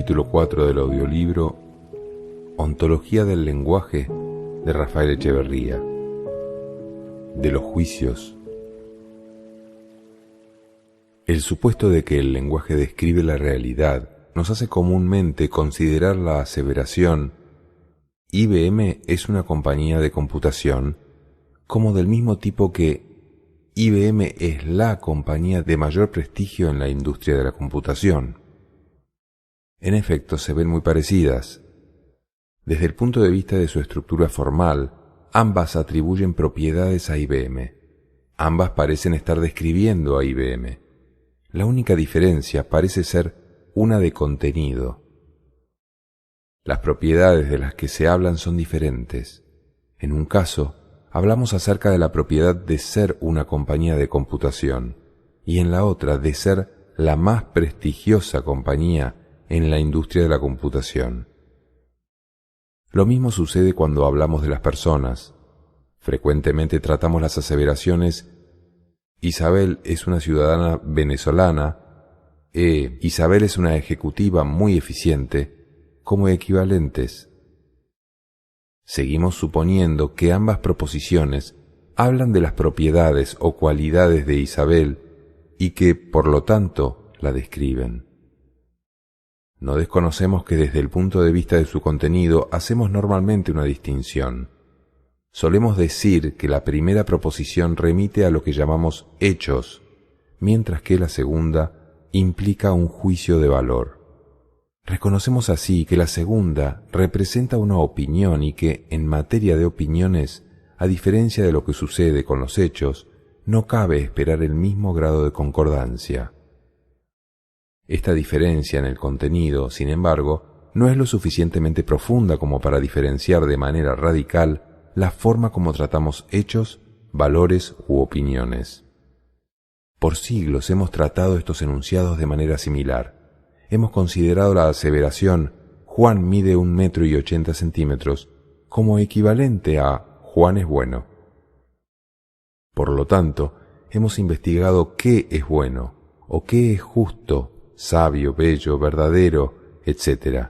capítulo 4 del audiolibro Ontología del lenguaje de Rafael Echeverría. De los juicios. El supuesto de que el lenguaje describe la realidad nos hace comúnmente considerar la aseveración IBM es una compañía de computación como del mismo tipo que IBM es la compañía de mayor prestigio en la industria de la computación. En efecto, se ven muy parecidas. Desde el punto de vista de su estructura formal, ambas atribuyen propiedades a IBM. Ambas parecen estar describiendo a IBM. La única diferencia parece ser una de contenido. Las propiedades de las que se hablan son diferentes. En un caso, hablamos acerca de la propiedad de ser una compañía de computación, y en la otra de ser la más prestigiosa compañía en la industria de la computación. Lo mismo sucede cuando hablamos de las personas. Frecuentemente tratamos las aseveraciones Isabel es una ciudadana venezolana Isabel es una ejecutiva muy eficiente como equivalentes. Seguimos suponiendo que ambas proposiciones hablan de las propiedades o cualidades de Isabel y que, por lo tanto, la describen. No desconocemos que desde el punto de vista de su contenido hacemos normalmente una distinción. Solemos decir que la primera proposición remite a lo que llamamos hechos, mientras que la segunda implica un juicio de valor. Reconocemos así que la segunda representa una opinión y que, en materia de opiniones, a diferencia de lo que sucede con los hechos, no cabe esperar el mismo grado de concordancia. Esta diferencia en el contenido, sin embargo, no es lo suficientemente profunda como para diferenciar de manera radical la forma como tratamos hechos, valores u opiniones. Por siglos hemos tratado estos enunciados de manera similar. Hemos considerado la aseveración Juan mide 1,80 m como equivalente a Juan es bueno. Por lo tanto, hemos investigado qué es bueno o qué es justo, sabio, bello, verdadero, etc.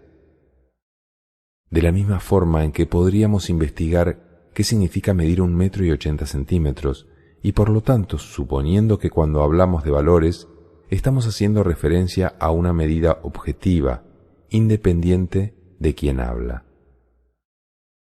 De la misma forma en que podríamos investigar qué significa medir 1,80 m y por lo tanto, suponiendo que cuando hablamos de valores, estamos haciendo referencia a una medida objetiva, independiente de quien habla.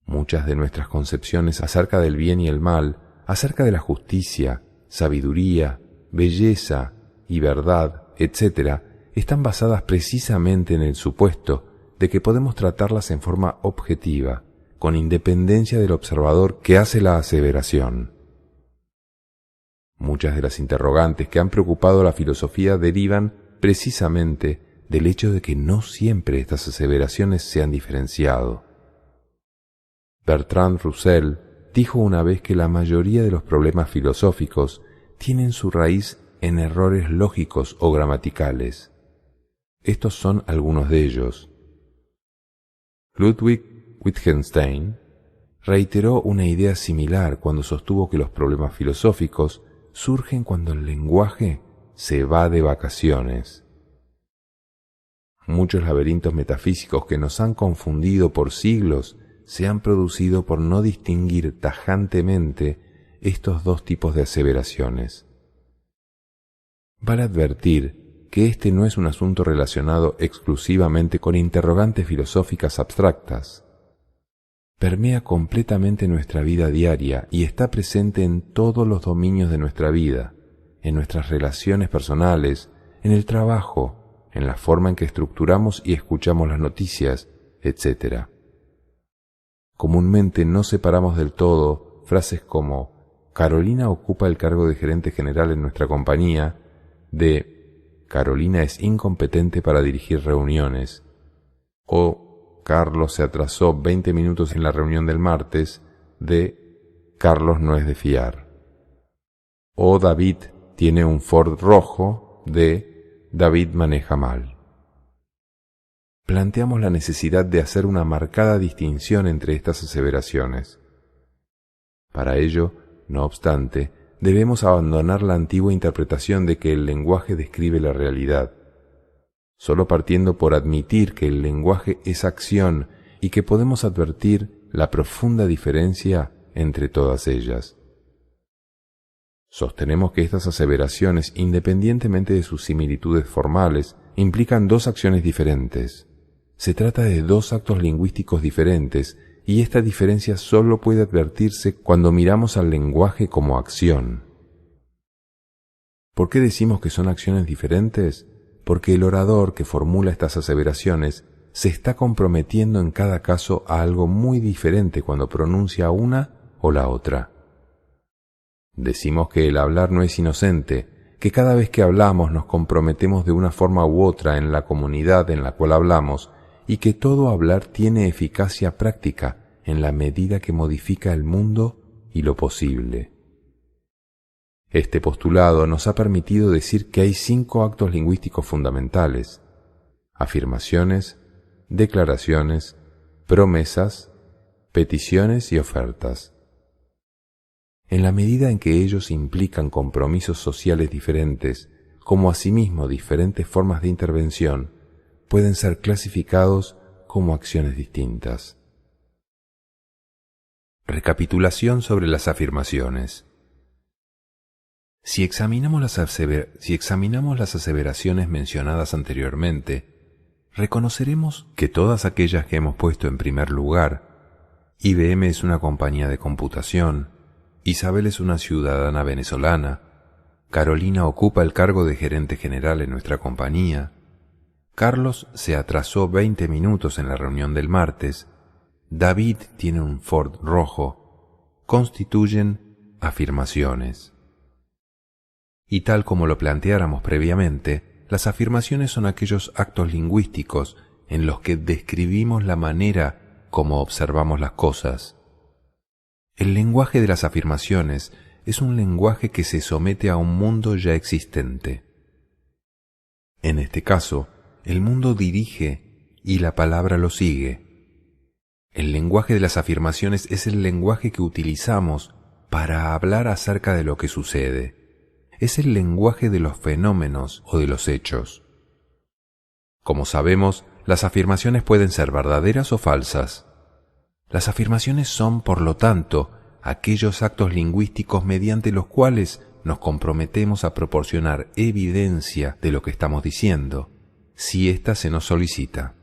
Muchas de nuestras concepciones acerca del bien y el mal, acerca de la justicia, sabiduría, belleza y verdad, etc., están basadas precisamente en el supuesto de que podemos tratarlas en forma objetiva, con independencia del observador que hace la aseveración. Muchas de las interrogantes que han preocupado a la filosofía derivan precisamente del hecho de que no siempre estas aseveraciones se han diferenciado. Bertrand Russell dijo una vez que la mayoría de los problemas filosóficos tienen su raíz en errores lógicos o gramaticales. Estos son algunos de ellos. Ludwig Wittgenstein reiteró una idea similar cuando sostuvo que los problemas filosóficos surgen cuando el lenguaje se va de vacaciones. Muchos laberintos metafísicos que nos han confundido por siglos se han producido por no distinguir tajantemente estos dos tipos de aseveraciones. Vale advertir que este no es un asunto relacionado exclusivamente con interrogantes filosóficas abstractas. Permea completamente nuestra vida diaria y está presente en todos los dominios de nuestra vida, en nuestras relaciones personales, en el trabajo, en la forma en que estructuramos y escuchamos las noticias, etc. Comúnmente no separamos del todo frases como Carolina ocupa el cargo de gerente general en nuestra compañía de Carolina es incompetente para dirigir reuniones o Carlos se atrasó 20 minutos en la reunión del martes de Carlos no es de fiar. O David tiene un Ford rojo de David maneja mal. Planteamos la necesidad de hacer una marcada distinción entre estas aseveraciones. Para ello, no obstante, debemos abandonar la antigua interpretación de que el lenguaje describe la realidad. solo partiendo por admitir que el lenguaje es acción y que podemos advertir la profunda diferencia entre todas ellas. Sostenemos que estas aseveraciones, independientemente de sus similitudes formales, implican dos acciones diferentes. Se trata de dos actos lingüísticos diferentes, y esta diferencia solo puede advertirse cuando miramos al lenguaje como acción. ¿Por qué decimos que son acciones diferentes? Porque el orador que formula estas aseveraciones se está comprometiendo en cada caso a algo muy diferente cuando pronuncia una o la otra. Decimos que el hablar no es inocente, que cada vez que hablamos nos comprometemos de una forma u otra en la comunidad en la cual hablamos, y que todo hablar tiene eficacia práctica en la medida que modifica el mundo y lo posible. Este postulado nos ha permitido decir que hay 5 actos lingüísticos fundamentales: afirmaciones, declaraciones, promesas, peticiones y ofertas. En la medida en que ellos implican compromisos sociales diferentes, como asimismo diferentes formas de intervención, pueden ser clasificados como acciones distintas. Recapitulación sobre las afirmaciones. Si examinamos las aseveraciones mencionadas anteriormente, reconoceremos que todas aquellas que hemos puesto en primer lugar: IBM es una compañía de computación, Isabel es una ciudadana venezolana, Carolina ocupa el cargo de gerente general en nuestra compañía, Carlos se atrasó 20 minutos en la reunión del martes, David tiene un Ford rojo, constituyen afirmaciones. Y tal como lo planteáramos previamente, las afirmaciones son aquellos actos lingüísticos en los que describimos la manera como observamos las cosas. El lenguaje de las afirmaciones es un lenguaje que se somete a un mundo ya existente. En este caso, el mundo dirige y la palabra lo sigue. El lenguaje de las afirmaciones es el lenguaje que utilizamos para hablar acerca de lo que sucede. Es el lenguaje de los fenómenos o de los hechos. Como sabemos, las afirmaciones pueden ser verdaderas o falsas. Las afirmaciones son, por lo tanto, aquellos actos lingüísticos mediante los cuales nos comprometemos a proporcionar evidencia de lo que estamos diciendo, si ésta se nos solicita.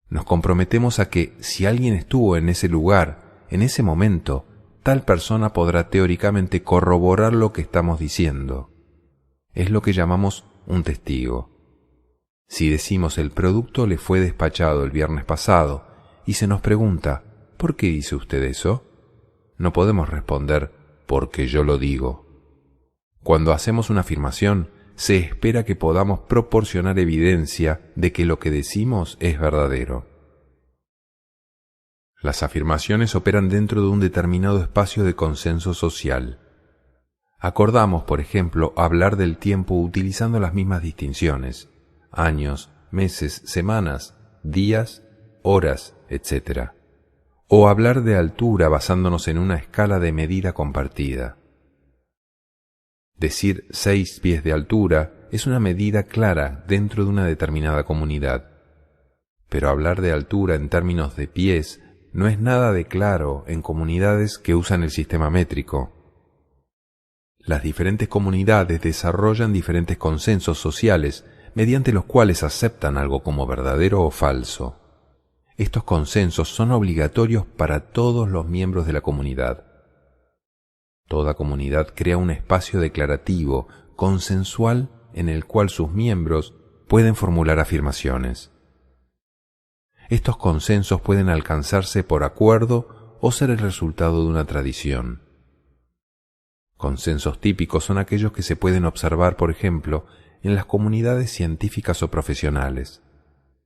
Nos comprometemos a que, si alguien estuvo en ese lugar, en ese momento, tal persona podrá teóricamente corroborar lo que estamos diciendo. Es lo que llamamos un testigo. Si decimos el producto le fue despachado el viernes pasado, y se nos pregunta, ¿por qué dice usted eso? No podemos responder, porque yo lo digo. Cuando hacemos una afirmación, se espera que podamos proporcionar evidencia de que lo que decimos es verdadero. Las afirmaciones operan dentro de un determinado espacio de consenso social. Acordamos, por ejemplo, hablar del tiempo utilizando las mismas distinciones: años, meses, semanas, días, horas, etc. O hablar de altura basándonos en una escala de medida compartida. Decir 6 pies de altura es una medida clara dentro de una determinada comunidad. Pero hablar de altura en términos de pies no es nada de claro en comunidades que usan el sistema métrico. Las diferentes comunidades desarrollan diferentes consensos sociales mediante los cuales aceptan algo como verdadero o falso. Estos consensos son obligatorios para todos los miembros de la comunidad. Toda comunidad crea un espacio declarativo, consensual, en el cual sus miembros pueden formular afirmaciones. Estos consensos pueden alcanzarse por acuerdo o ser el resultado de una tradición. Consensos típicos son aquellos que se pueden observar, por ejemplo, en las comunidades científicas o profesionales.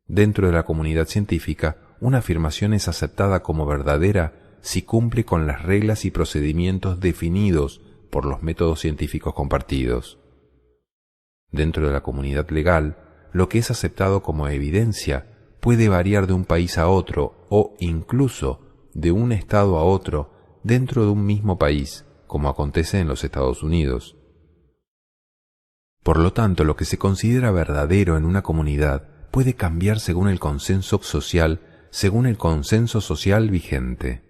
Dentro de la comunidad científica, una afirmación es aceptada como verdadera si cumple con las reglas y procedimientos definidos por los métodos científicos compartidos. Dentro de la comunidad legal, lo que es aceptado como evidencia puede variar de un país a otro o incluso de un estado a otro dentro de un mismo país, como acontece en los Estados Unidos. Por lo tanto, lo que se considera verdadero en una comunidad puede cambiar según el consenso social vigente.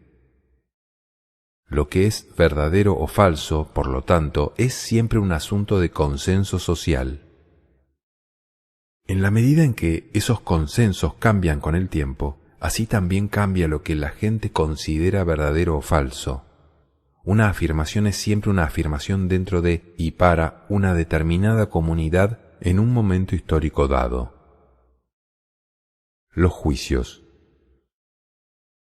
Lo que es verdadero o falso, por lo tanto, es siempre un asunto de consenso social. En la medida en que esos consensos cambian con el tiempo, así también cambia lo que la gente considera verdadero o falso. Una afirmación es siempre una afirmación dentro de y para una determinada comunidad en un momento histórico dado. Los juicios.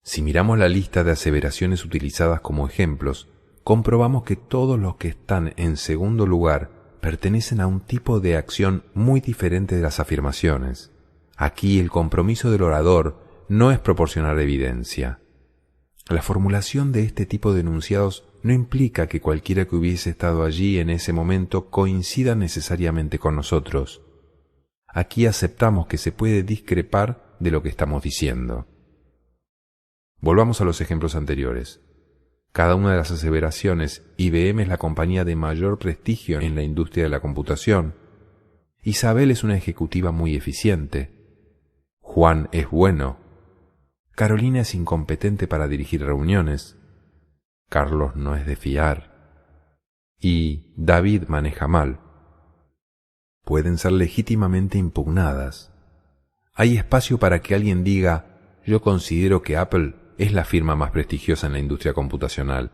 Si miramos la lista de aseveraciones utilizadas como ejemplos, comprobamos que todos los que están en segundo lugar pertenecen a un tipo de acción muy diferente de las afirmaciones. Aquí el compromiso del orador no es proporcionar evidencia. La formulación de este tipo de enunciados no implica que cualquiera que hubiese estado allí en ese momento coincida necesariamente con nosotros. Aquí aceptamos que se puede discrepar de lo que estamos diciendo. Volvamos a los ejemplos anteriores. Cada una de las aseveraciones, IBM es la compañía de mayor prestigio en la industria de la computación. Isabel es una ejecutiva muy eficiente. Juan es bueno. Carolina es incompetente para dirigir reuniones. Carlos no es de fiar. Y David maneja mal. Pueden ser legítimamente impugnadas. Hay espacio para que alguien diga: yo considero que Apple es la firma más prestigiosa en la industria computacional.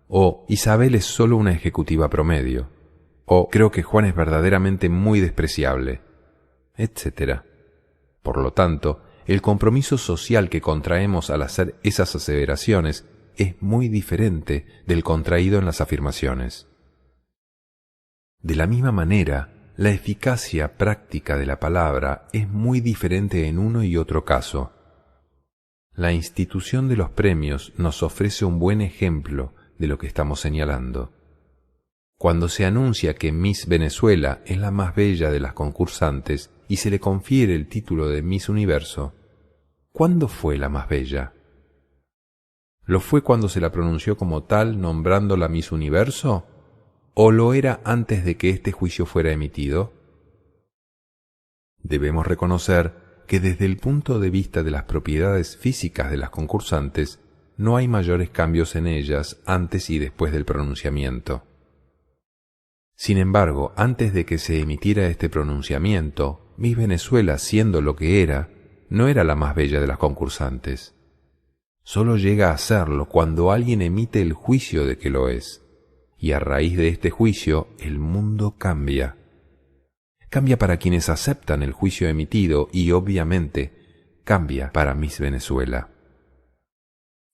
O Isabel es solo una ejecutiva promedio. O creo que Juan es verdaderamente muy despreciable, etc. Por lo tanto, el compromiso social que contraemos al hacer esas aseveraciones es muy diferente del contraído en las afirmaciones. De la misma manera, la eficacia práctica de la palabra es muy diferente en uno y otro caso. La institución de los premios nos ofrece un buen ejemplo de lo que estamos señalando. Cuando se anuncia que Miss Venezuela es la más bella de las concursantes y se le confiere el título de Miss Universo, ¿cuándo fue la más bella? ¿Lo fue cuando se la pronunció como tal nombrándola Miss Universo? ¿O lo era antes de que este juicio fuera emitido? Debemos reconocer que desde el punto de vista de las propiedades físicas de las concursantes, no hay mayores cambios en ellas antes y después del pronunciamiento. Sin embargo, antes de que se emitiera este pronunciamiento, Miss Venezuela, siendo lo que era, no era la más bella de las concursantes. Solo llega a serlo cuando alguien emite el juicio de que lo es, y a raíz de este juicio el mundo cambia. Cambia para quienes aceptan el juicio emitido y, obviamente, cambia para Miss Venezuela.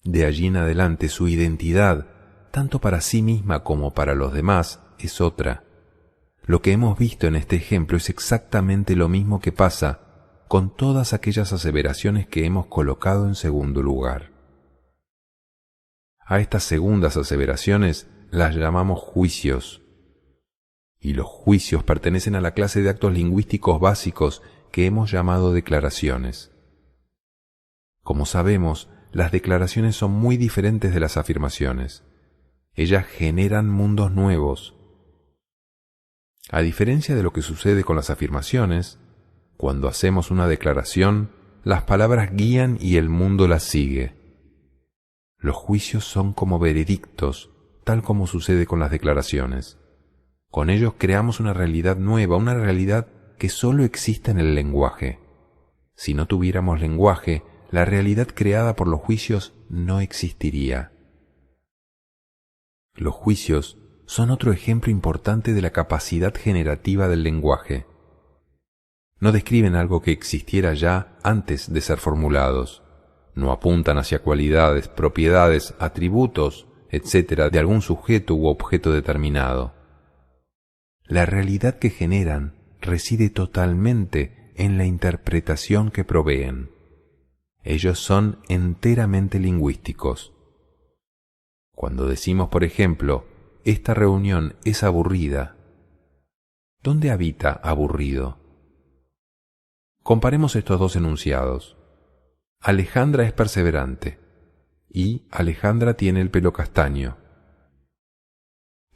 De allí en adelante su identidad, tanto para sí misma como para los demás, es otra. Lo que hemos visto en este ejemplo es exactamente lo mismo que pasa con todas aquellas aseveraciones que hemos colocado en segundo lugar. A estas segundas aseveraciones las llamamos juicios. Y los juicios pertenecen a la clase de actos lingüísticos básicos que hemos llamado declaraciones. Como sabemos, las declaraciones son muy diferentes de las afirmaciones. Ellas generan mundos nuevos. A diferencia de lo que sucede con las afirmaciones, cuando hacemos una declaración, las palabras guían y el mundo las sigue. Los juicios son como veredictos, tal como sucede con las declaraciones. Con ellos creamos una realidad nueva, una realidad que solo existe en el lenguaje. Si no tuviéramos lenguaje, la realidad creada por los juicios no existiría. Los juicios son otro ejemplo importante de la capacidad generativa del lenguaje. No describen algo que existiera ya antes de ser formulados. No apuntan hacia cualidades, propiedades, atributos, etc. de algún sujeto u objeto determinado. La realidad que generan reside totalmente en la interpretación que proveen. Ellos son enteramente lingüísticos. Cuando decimos, por ejemplo, esta reunión es aburrida, ¿dónde habita aburrido? Comparemos estos dos enunciados. Alejandra es perseverante y Alejandra tiene el pelo castaño.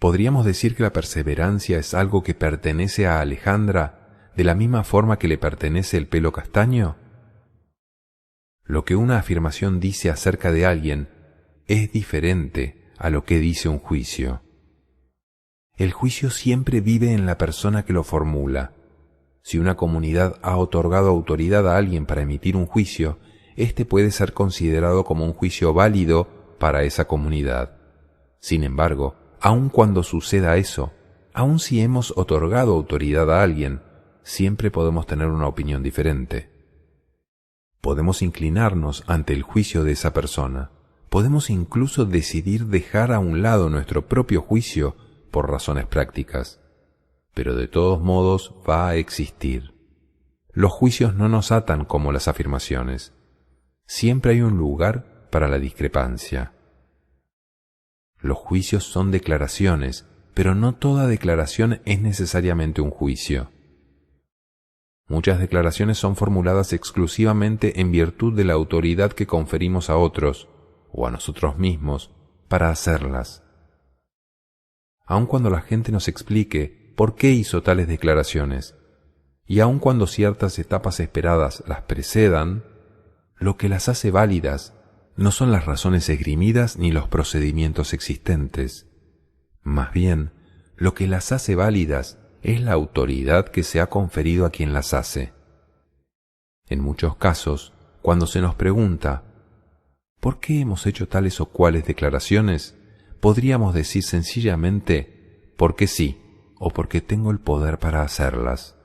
¿podríamos decir que la perseverancia es algo que pertenece a Alejandra de la misma forma que le pertenece el pelo castaño? Lo que una afirmación dice acerca de alguien es diferente a lo que dice un juicio. El juicio siempre vive en la persona que lo formula. Si una comunidad ha otorgado autoridad a alguien para emitir un juicio, este puede ser considerado como un juicio válido para esa comunidad. Sin embargo, aun cuando suceda eso, aun si hemos otorgado autoridad a alguien, siempre podemos tener una opinión diferente. Podemos inclinarnos ante el juicio de esa persona. Podemos incluso decidir dejar a un lado nuestro propio juicio por razones prácticas. Pero de todos modos va a existir. Los juicios no nos atan como las afirmaciones. Siempre hay un lugar para la discrepancia. Los juicios son declaraciones, pero no toda declaración es necesariamente un juicio. Muchas declaraciones son formuladas exclusivamente en virtud de la autoridad que conferimos a otros, o a nosotros mismos, para hacerlas. Aun cuando la gente nos explique por qué hizo tales declaraciones, y aun cuando ciertas etapas esperadas las precedan, lo que las hace válidas no son las razones esgrimidas ni los procedimientos existentes. Más bien, lo que las hace válidas es la autoridad que se ha conferido a quien las hace. En muchos casos, cuando se nos pregunta ¿por qué hemos hecho tales o cuales declaraciones?, podríamos decir sencillamente porque sí o porque tengo el poder para hacerlas.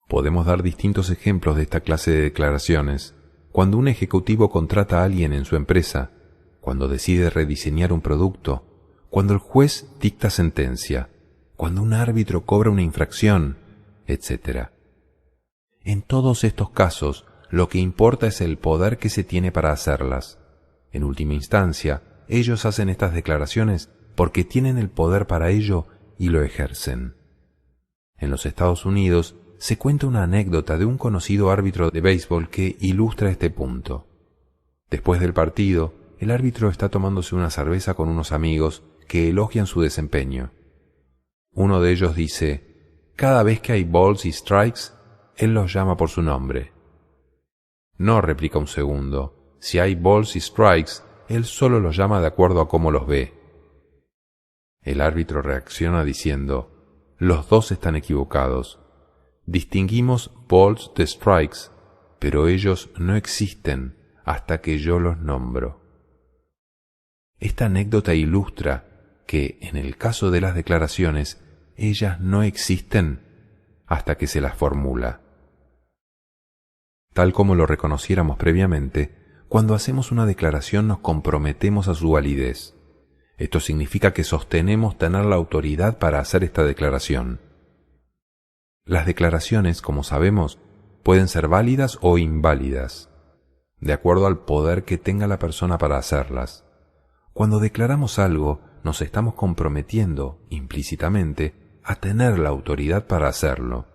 Podemos dar distintos ejemplos de esta clase de declaraciones. Cuando un ejecutivo contrata a alguien en su empresa, cuando decide rediseñar un producto, cuando el juez dicta sentencia, cuando un árbitro cobra una infracción, etc. En todos estos casos, lo que importa es el poder que se tiene para hacerlas. En última instancia, ellos hacen estas declaraciones porque tienen el poder para ello y lo ejercen. En los Estados Unidos se cuenta una anécdota de un conocido árbitro de béisbol que ilustra este punto. Después del partido, el árbitro está tomándose una cerveza con unos amigos que elogian su desempeño. Uno de ellos dice: cada vez que hay balls y strikes, él los llama por su nombre. No, replica un segundo, si hay balls y strikes, él solo los llama de acuerdo a cómo los ve. El árbitro reacciona diciendo: los dos están equivocados. Distinguimos balls de strikes, pero ellos no existen hasta que yo los nombro. Esta anécdota ilustra que, en el caso de las declaraciones, ellas no existen hasta que se las formula. Tal como lo reconociéramos previamente, cuando hacemos una declaración nos comprometemos a su validez. Esto significa que sostenemos tener la autoridad para hacer esta declaración. Las declaraciones, como sabemos, pueden ser válidas o inválidas, de acuerdo al poder que tenga la persona para hacerlas. Cuando declaramos algo, nos estamos comprometiendo, implícitamente, a tener la autoridad para hacerlo.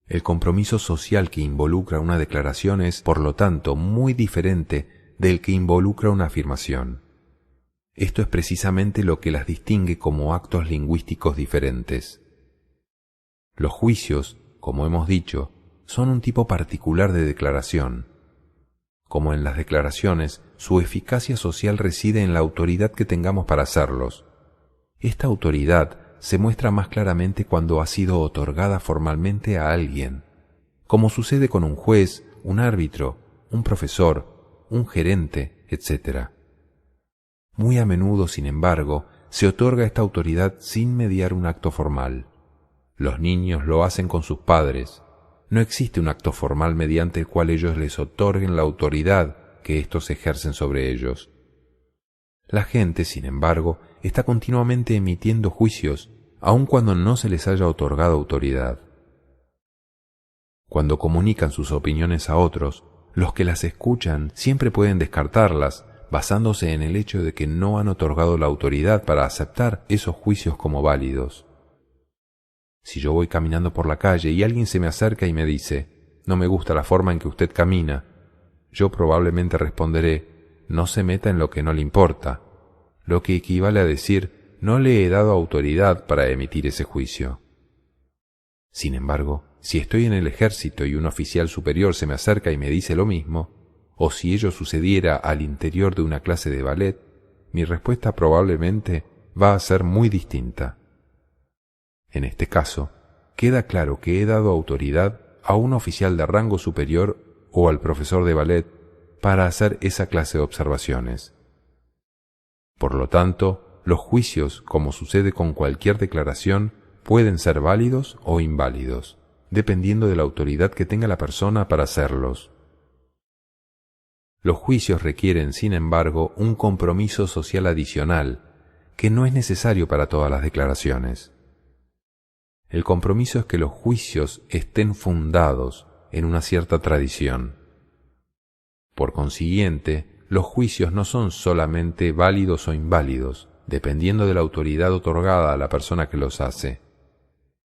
El compromiso social que involucra una declaración es, por lo tanto, muy diferente del que involucra una afirmación. Esto es precisamente lo que las distingue como actos lingüísticos diferentes. Los juicios, como hemos dicho, son un tipo particular de declaración. Como en las declaraciones, su eficacia social reside en la autoridad que tengamos para hacerlos. Esta autoridad se muestra más claramente cuando ha sido otorgada formalmente a alguien, como sucede con un juez, un árbitro, un profesor, un gerente, etc. Muy a menudo, sin embargo, se otorga esta autoridad sin mediar un acto formal. Los niños lo hacen con sus padres. No existe un acto formal mediante el cual ellos les otorguen la autoridad que éstos ejercen sobre ellos. La gente, sin embargo, está continuamente emitiendo juicios, aun cuando no se les haya otorgado autoridad. Cuando comunican sus opiniones a otros, los que las escuchan siempre pueden descartarlas, basándose en el hecho de que no han otorgado la autoridad para aceptar esos juicios como válidos. Si yo voy caminando por la calle y alguien se me acerca y me dice: «No me gusta la forma en que usted camina», yo probablemente responderé: «No se meta en lo que no le importa». lo que equivale a decir no le he dado autoridad para emitir ese juicio. Sin embargo, si estoy en el ejército y un oficial superior se me acerca y me dice lo mismo, o si ello sucediera al interior de una clase de ballet, mi respuesta probablemente va a ser muy distinta. En este caso, queda claro que he dado autoridad a un oficial de rango superior o al profesor de ballet para hacer esa clase de observaciones. Por lo tanto, los juicios, como sucede con cualquier declaración, pueden ser válidos o inválidos, dependiendo de la autoridad que tenga la persona para hacerlos. Los juicios requieren, sin embargo, un compromiso social adicional, que no es necesario para todas las declaraciones. El compromiso es que los juicios estén fundados en una cierta tradición. Por consiguiente, los juicios no son solamente válidos o inválidos, dependiendo de la autoridad otorgada a la persona que los hace.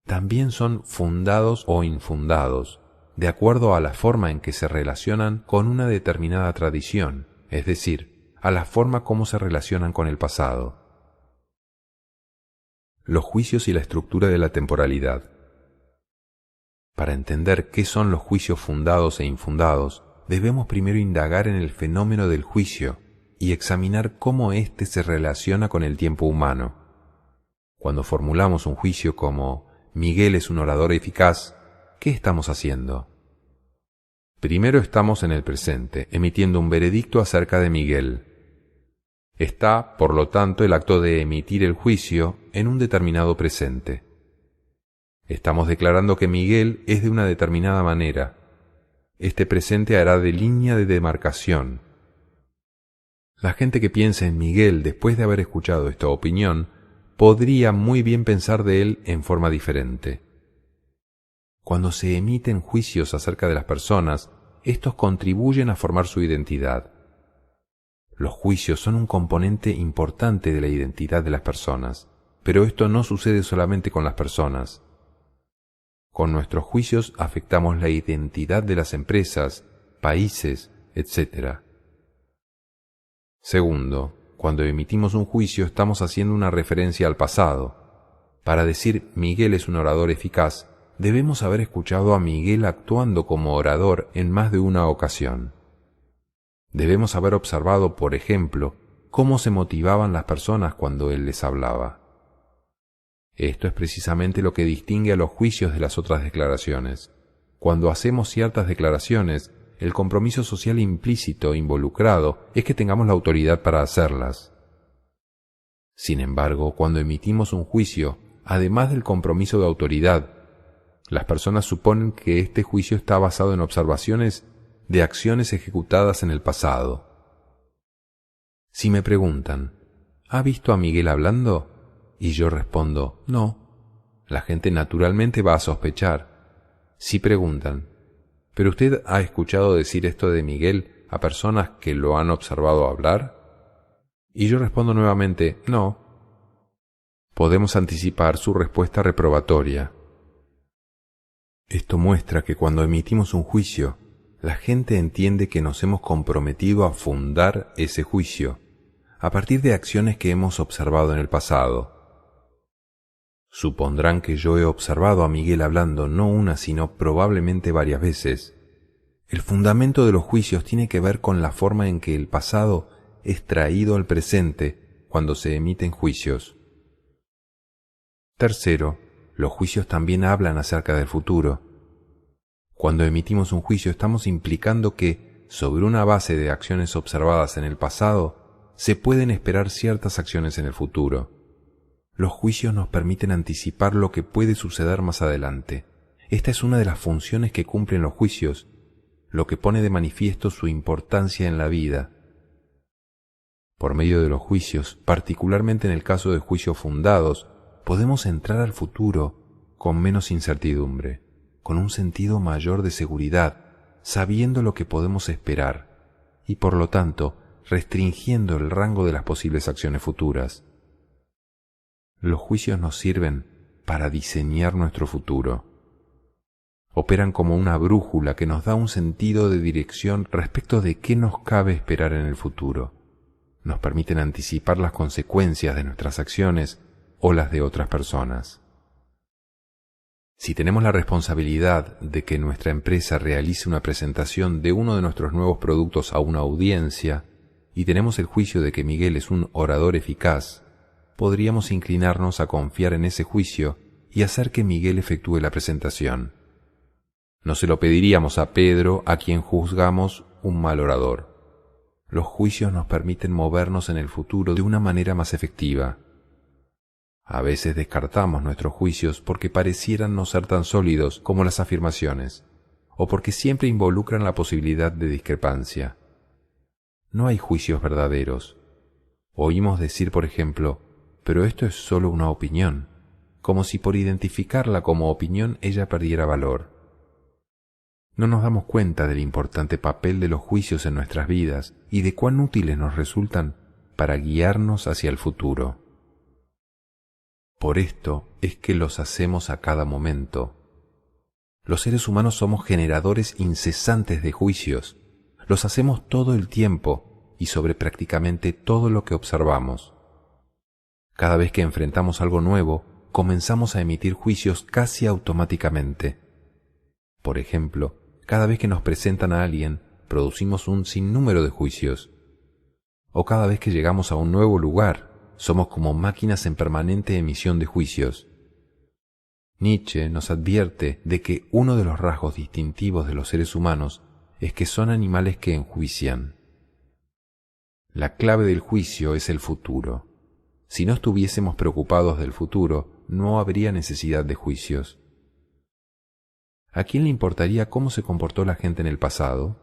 También son fundados o infundados, de acuerdo a la forma en que se relacionan con una determinada tradición, es decir, a la forma como se relacionan con el pasado. Los juicios y la estructura de la temporalidad. Para entender qué son los juicios fundados e infundados, debemos primero indagar en el fenómeno del juicio y examinar cómo éste se relaciona con el tiempo humano. Cuando formulamos un juicio como «Miguel es un orador eficaz», ¿qué estamos haciendo? Primero estamos en el presente, emitiendo un veredicto acerca de Miguel. Está, por lo tanto, el acto de emitir el juicio en un determinado presente. Estamos declarando que Miguel es de una determinada manera. Este presente hará de línea de demarcación. La gente que piensa en Miguel después de haber escuchado esta opinión podría muy bien pensar de él en forma diferente. Cuando se emiten juicios acerca de las personas, estos contribuyen a formar su identidad. Los juicios son un componente importante de la identidad de las personas, pero esto no sucede solamente con las personas. Con nuestros juicios afectamos la identidad de las empresas, países, etc. Segundo, cuando emitimos un juicio estamos haciendo una referencia al pasado. Para decir Miguel es un orador eficaz, debemos haber escuchado a Miguel actuando como orador en más de una ocasión. Debemos haber observado, por ejemplo, cómo se motivaban las personas cuando él les hablaba. Esto es precisamente lo que distingue a los juicios de las otras declaraciones. Cuando hacemos ciertas declaraciones, el compromiso social implícito involucrado es que tengamos la autoridad para hacerlas. Sin embargo, cuando emitimos un juicio, además del compromiso de autoridad, las personas suponen que este juicio está basado en observaciones de acciones ejecutadas en el pasado. Si me preguntan, ¿ha visto a Miguel hablando? Y yo respondo, no. La gente naturalmente va a sospechar. Si preguntan, ¿pero usted ha escuchado decir esto de Miguel a personas que lo han observado hablar? Y yo respondo nuevamente, no. Podemos anticipar su respuesta reprobatoria. Esto muestra que cuando emitimos un juicio, la gente entiende que nos hemos comprometido a fundar ese juicio a partir de acciones que hemos observado en el pasado. Supondrán que yo he observado a Miguel hablando no una sino probablemente varias veces. El fundamento de los juicios tiene que ver con la forma en que el pasado es traído al presente cuando se emiten juicios. Tercero, los juicios también hablan acerca del futuro. Cuando emitimos un juicio estamos implicando que, sobre una base de acciones observadas en el pasado, se pueden esperar ciertas acciones en el futuro. Los juicios nos permiten anticipar lo que puede suceder más adelante. Esta es una de las funciones que cumplen los juicios, lo que pone de manifiesto su importancia en la vida. Por medio de los juicios, particularmente en el caso de juicios fundados, podemos entrar al futuro con menos incertidumbre, con un sentido mayor de seguridad, sabiendo lo que podemos esperar, y por lo tanto, restringiendo el rango de las posibles acciones futuras. Los juicios nos sirven para diseñar nuestro futuro. Operan como una brújula que nos da un sentido de dirección respecto de qué nos cabe esperar en el futuro. nos permiten anticipar las consecuencias de nuestras acciones o las de otras personas. Si tenemos la responsabilidad de que nuestra empresa realice una presentación de uno de nuestros nuevos productos a una audiencia y tenemos el juicio de que Miguel es un orador eficaz, podríamos inclinarnos a confiar en ese juicio y hacer que Miguel efectúe la presentación. No se lo pediríamos a Pedro, a quien juzgamos un mal orador. Los juicios nos permiten movernos en el futuro de una manera más efectiva. A veces descartamos nuestros juicios porque parecieran no ser tan sólidos como las afirmaciones, o porque siempre involucran la posibilidad de discrepancia. No hay juicios verdaderos. Oímos decir, por ejemplo, pero esto es solo una opinión, como si por identificarla como opinión ella perdiera valor. No nos damos cuenta del importante papel de los juicios en nuestras vidas y de cuán útiles nos resultan para guiarnos hacia el futuro. Por esto es que los hacemos a cada momento. Los seres humanos somos generadores incesantes de juicios. Los hacemos todo el tiempo y sobre prácticamente todo lo que observamos. Cada vez que enfrentamos algo nuevo, comenzamos a emitir juicios casi automáticamente. Por ejemplo, cada vez que nos presentan a alguien, producimos un sinnúmero de juicios. O cada vez que llegamos a un nuevo lugar, somos como máquinas en permanente emisión de juicios. Nietzsche nos advierte de que uno de los rasgos distintivos de los seres humanos es que son animales que enjuician. La clave del juicio es el futuro. Si no estuviésemos preocupados del futuro, no habría necesidad de juicios. ¿A quién le importaría cómo se comportó la gente en el pasado?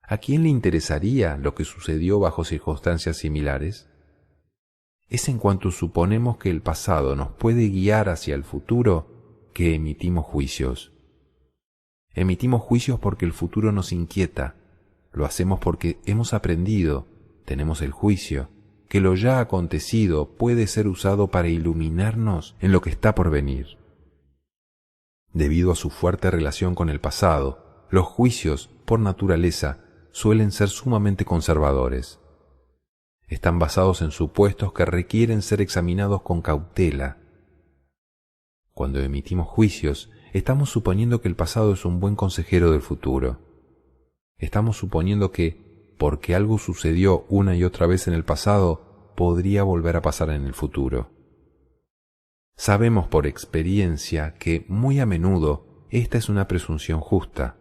¿A quién le interesaría lo que sucedió bajo circunstancias similares? Es en cuanto suponemos que el pasado nos puede guiar hacia el futuro que emitimos juicios. Emitimos juicios porque el futuro nos inquieta. Lo hacemos porque hemos aprendido, tenemos el juicio, que lo ya acontecido puede ser usado para iluminarnos en lo que está por venir. Debido a su fuerte relación con el pasado, los juicios, por naturaleza, suelen ser sumamente conservadores. Están basados en supuestos que requieren ser examinados con cautela. Cuando emitimos juicios, estamos suponiendo que el pasado es un buen consejero del futuro. Estamos suponiendo que, porque algo sucedió una y otra vez en el pasado, podría volver a pasar en el futuro. Sabemos por experiencia que, muy a menudo, esta es una presunción justa.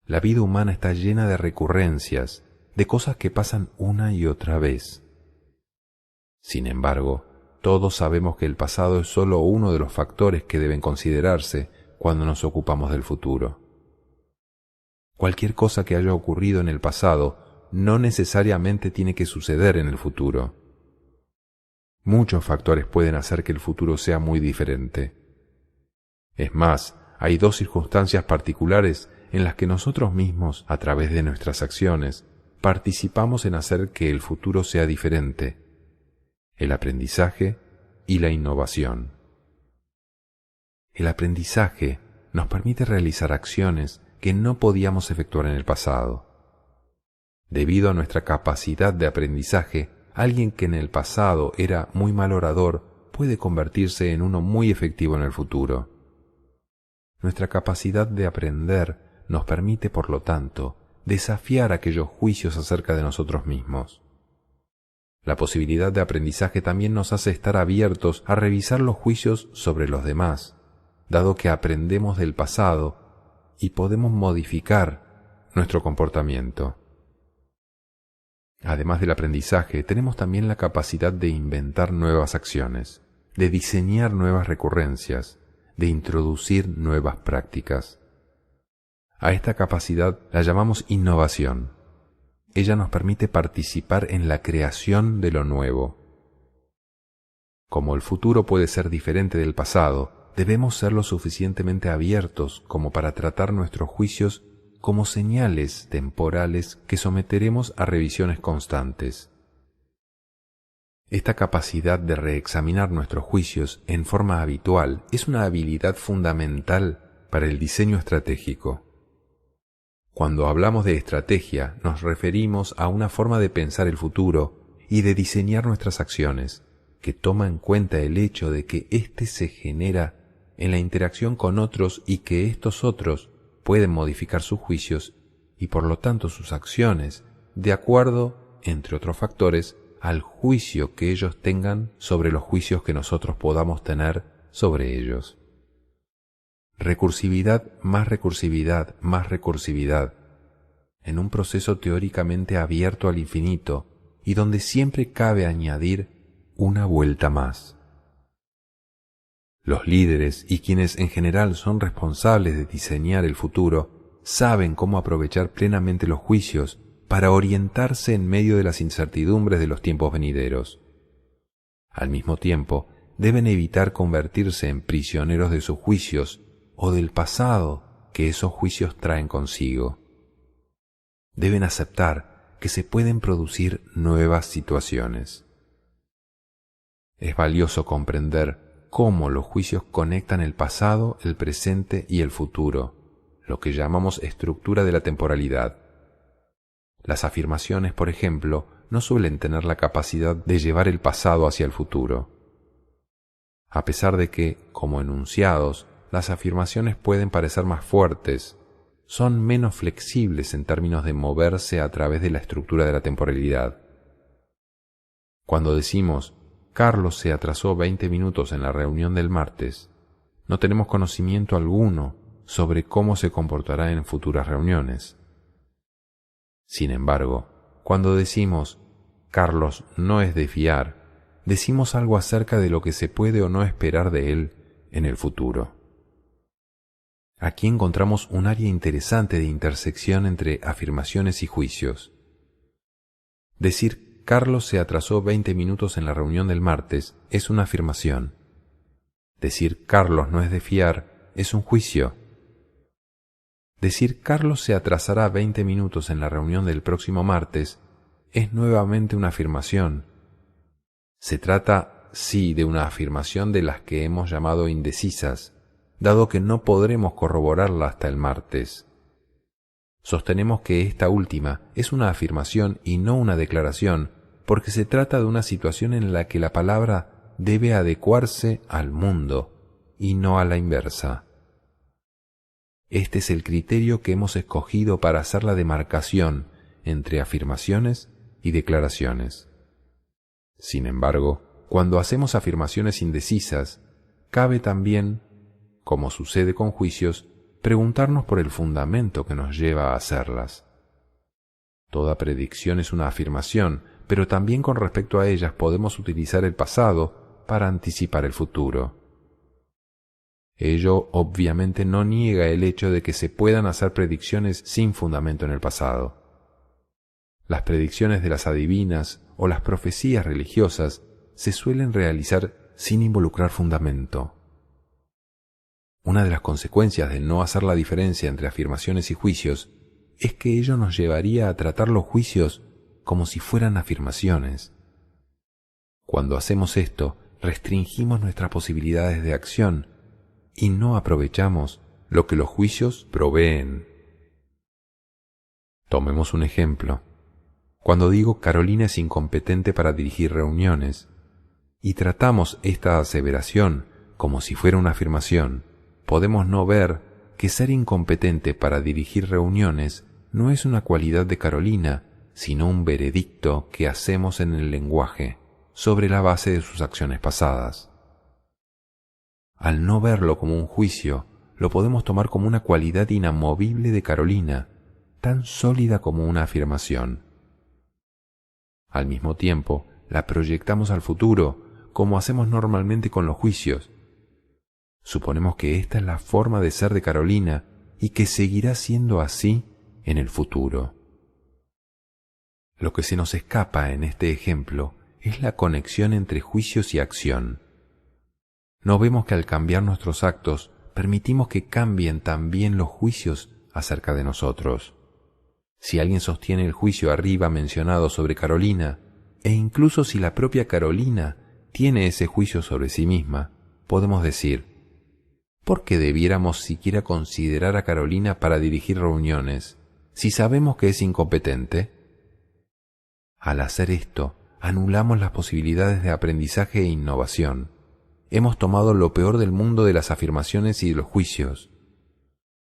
La vida humana está llena de recurrencias, de cosas que pasan una y otra vez. Sin embargo, todos sabemos que el pasado es solo uno de los factores que deben considerarse cuando nos ocupamos del futuro. Cualquier cosa que haya ocurrido en el pasado no necesariamente tiene que suceder en el futuro. Muchos factores pueden hacer que el futuro sea muy diferente. Es más, hay dos circunstancias particulares en las que nosotros mismos, a través de nuestras acciones, participamos en hacer que el futuro sea diferente: el aprendizaje y la innovación. El aprendizaje nos permite realizar acciones que no podíamos efectuar en el pasado. Debido a nuestra capacidad de aprendizaje, alguien que en el pasado era muy mal orador puede convertirse en uno muy efectivo en el futuro. Nuestra capacidad de aprender nos permite, por lo tanto, desafiar aquellos juicios acerca de nosotros mismos. La posibilidad de aprendizaje también nos hace estar abiertos a revisar los juicios sobre los demás, dado que aprendemos del pasado y podemos modificar nuestro comportamiento. Además del aprendizaje, tenemos también la capacidad de inventar nuevas acciones, de diseñar nuevas recurrencias, de introducir nuevas prácticas. A esta capacidad la llamamos innovación. Ella nos permite participar en la creación de lo nuevo. Como el futuro puede ser diferente del pasado, debemos ser lo suficientemente abiertos como para tratar nuestros juicios como señales temporales que someteremos a revisiones constantes. Esta capacidad de reexaminar nuestros juicios en forma habitual es una habilidad fundamental para el diseño estratégico. Cuando hablamos de estrategia, nos referimos a una forma de pensar el futuro y de diseñar nuestras acciones, que toma en cuenta el hecho de que éste se genera en la interacción con otros y que estos otros pueden modificar sus juicios y por lo tanto sus acciones, de acuerdo, entre otros factores, al juicio que ellos tengan sobre los juicios que nosotros podamos tener sobre ellos. Recursividad, más recursividad, más recursividad, en un proceso teóricamente abierto al infinito y donde siempre cabe añadir una vuelta más. Los líderes y quienes en general son responsables de diseñar el futuro saben cómo aprovechar plenamente los juicios para orientarse en medio de las incertidumbres de los tiempos venideros. Al mismo tiempo, deben evitar convertirse en prisioneros de sus juicios o del pasado que esos juicios traen consigo. Deben aceptar que se pueden producir nuevas situaciones. Es valioso comprender cómo los juicios conectan el pasado, el presente y el futuro, lo que llamamos estructura de la temporalidad. Las afirmaciones, por ejemplo, no suelen tener la capacidad de llevar el pasado hacia el futuro. A pesar de que, como enunciados, las afirmaciones pueden parecer más fuertes, son menos flexibles en términos de moverse a través de la estructura de la temporalidad. Cuando decimos, Carlos se atrasó 20 minutos en la reunión del martes, no tenemos conocimiento alguno sobre cómo se comportará en futuras reuniones. Sin embargo, cuando decimos, Carlos no es de fiar, decimos algo acerca de lo que se puede o no esperar de él en el futuro. Aquí encontramos un área interesante de intersección entre afirmaciones y juicios. Decir Carlos se atrasó 20 minutos en la reunión del martes es una afirmación. Decir Carlos no es de fiar es un juicio. Decir Carlos se atrasará 20 minutos en la reunión del próximo martes es nuevamente una afirmación. Se trata, sí, de una afirmación de las que hemos llamado indecisas, dado que no podremos corroborarla hasta el martes. Sostenemos que esta última es una afirmación y no una declaración, porque se trata de una situación en la que la palabra debe adecuarse al mundo y no a la inversa. Este es el criterio que hemos escogido para hacer la demarcación entre afirmaciones y declaraciones. Sin embargo, cuando hacemos afirmaciones indecisas, cabe también, como sucede con juicios, preguntarnos por el fundamento que nos lleva a hacerlas. Toda predicción es una afirmación, pero también con respecto a ellas podemos utilizar el pasado para anticipar el futuro. Ello obviamente no niega el hecho de que se puedan hacer predicciones sin fundamento en el pasado. Las predicciones de las adivinas o las profecías religiosas se suelen realizar sin involucrar fundamento. Una de las consecuencias de no hacer la diferencia entre afirmaciones y juicios es que ello nos llevaría a tratar los juicios como si fueran afirmaciones. Cuando hacemos esto, restringimos nuestras posibilidades de acción y no aprovechamos lo que los juicios proveen. Tomemos un ejemplo. Cuando digo Carolina es incompetente para dirigir reuniones y tratamos esta aseveración como si fuera una afirmación, podemos no ver que ser incompetente para dirigir reuniones no es una cualidad de Carolina, sino un veredicto que hacemos en el lenguaje sobre la base de sus acciones pasadas. Al no verlo como un juicio, lo podemos tomar como una cualidad inamovible de Carolina, tan sólida como una afirmación. Al mismo tiempo, la proyectamos al futuro, como hacemos normalmente con los juicios. Suponemos que esta es la forma de ser de Carolina y que seguirá siendo así en el futuro. Lo que se nos escapa en este ejemplo es la conexión entre juicios y acción. No vemos que al cambiar nuestros actos permitimos que cambien también los juicios acerca de nosotros. Si alguien sostiene el juicio arriba mencionado sobre Carolina, e incluso si la propia Carolina tiene ese juicio sobre sí misma, podemos decir, ¿por qué debiéramos siquiera considerar a Carolina para dirigir reuniones? si sabemos que es incompetente? Al hacer esto, anulamos las posibilidades de aprendizaje e innovación. Hemos tomado lo peor del mundo de las afirmaciones y de los juicios.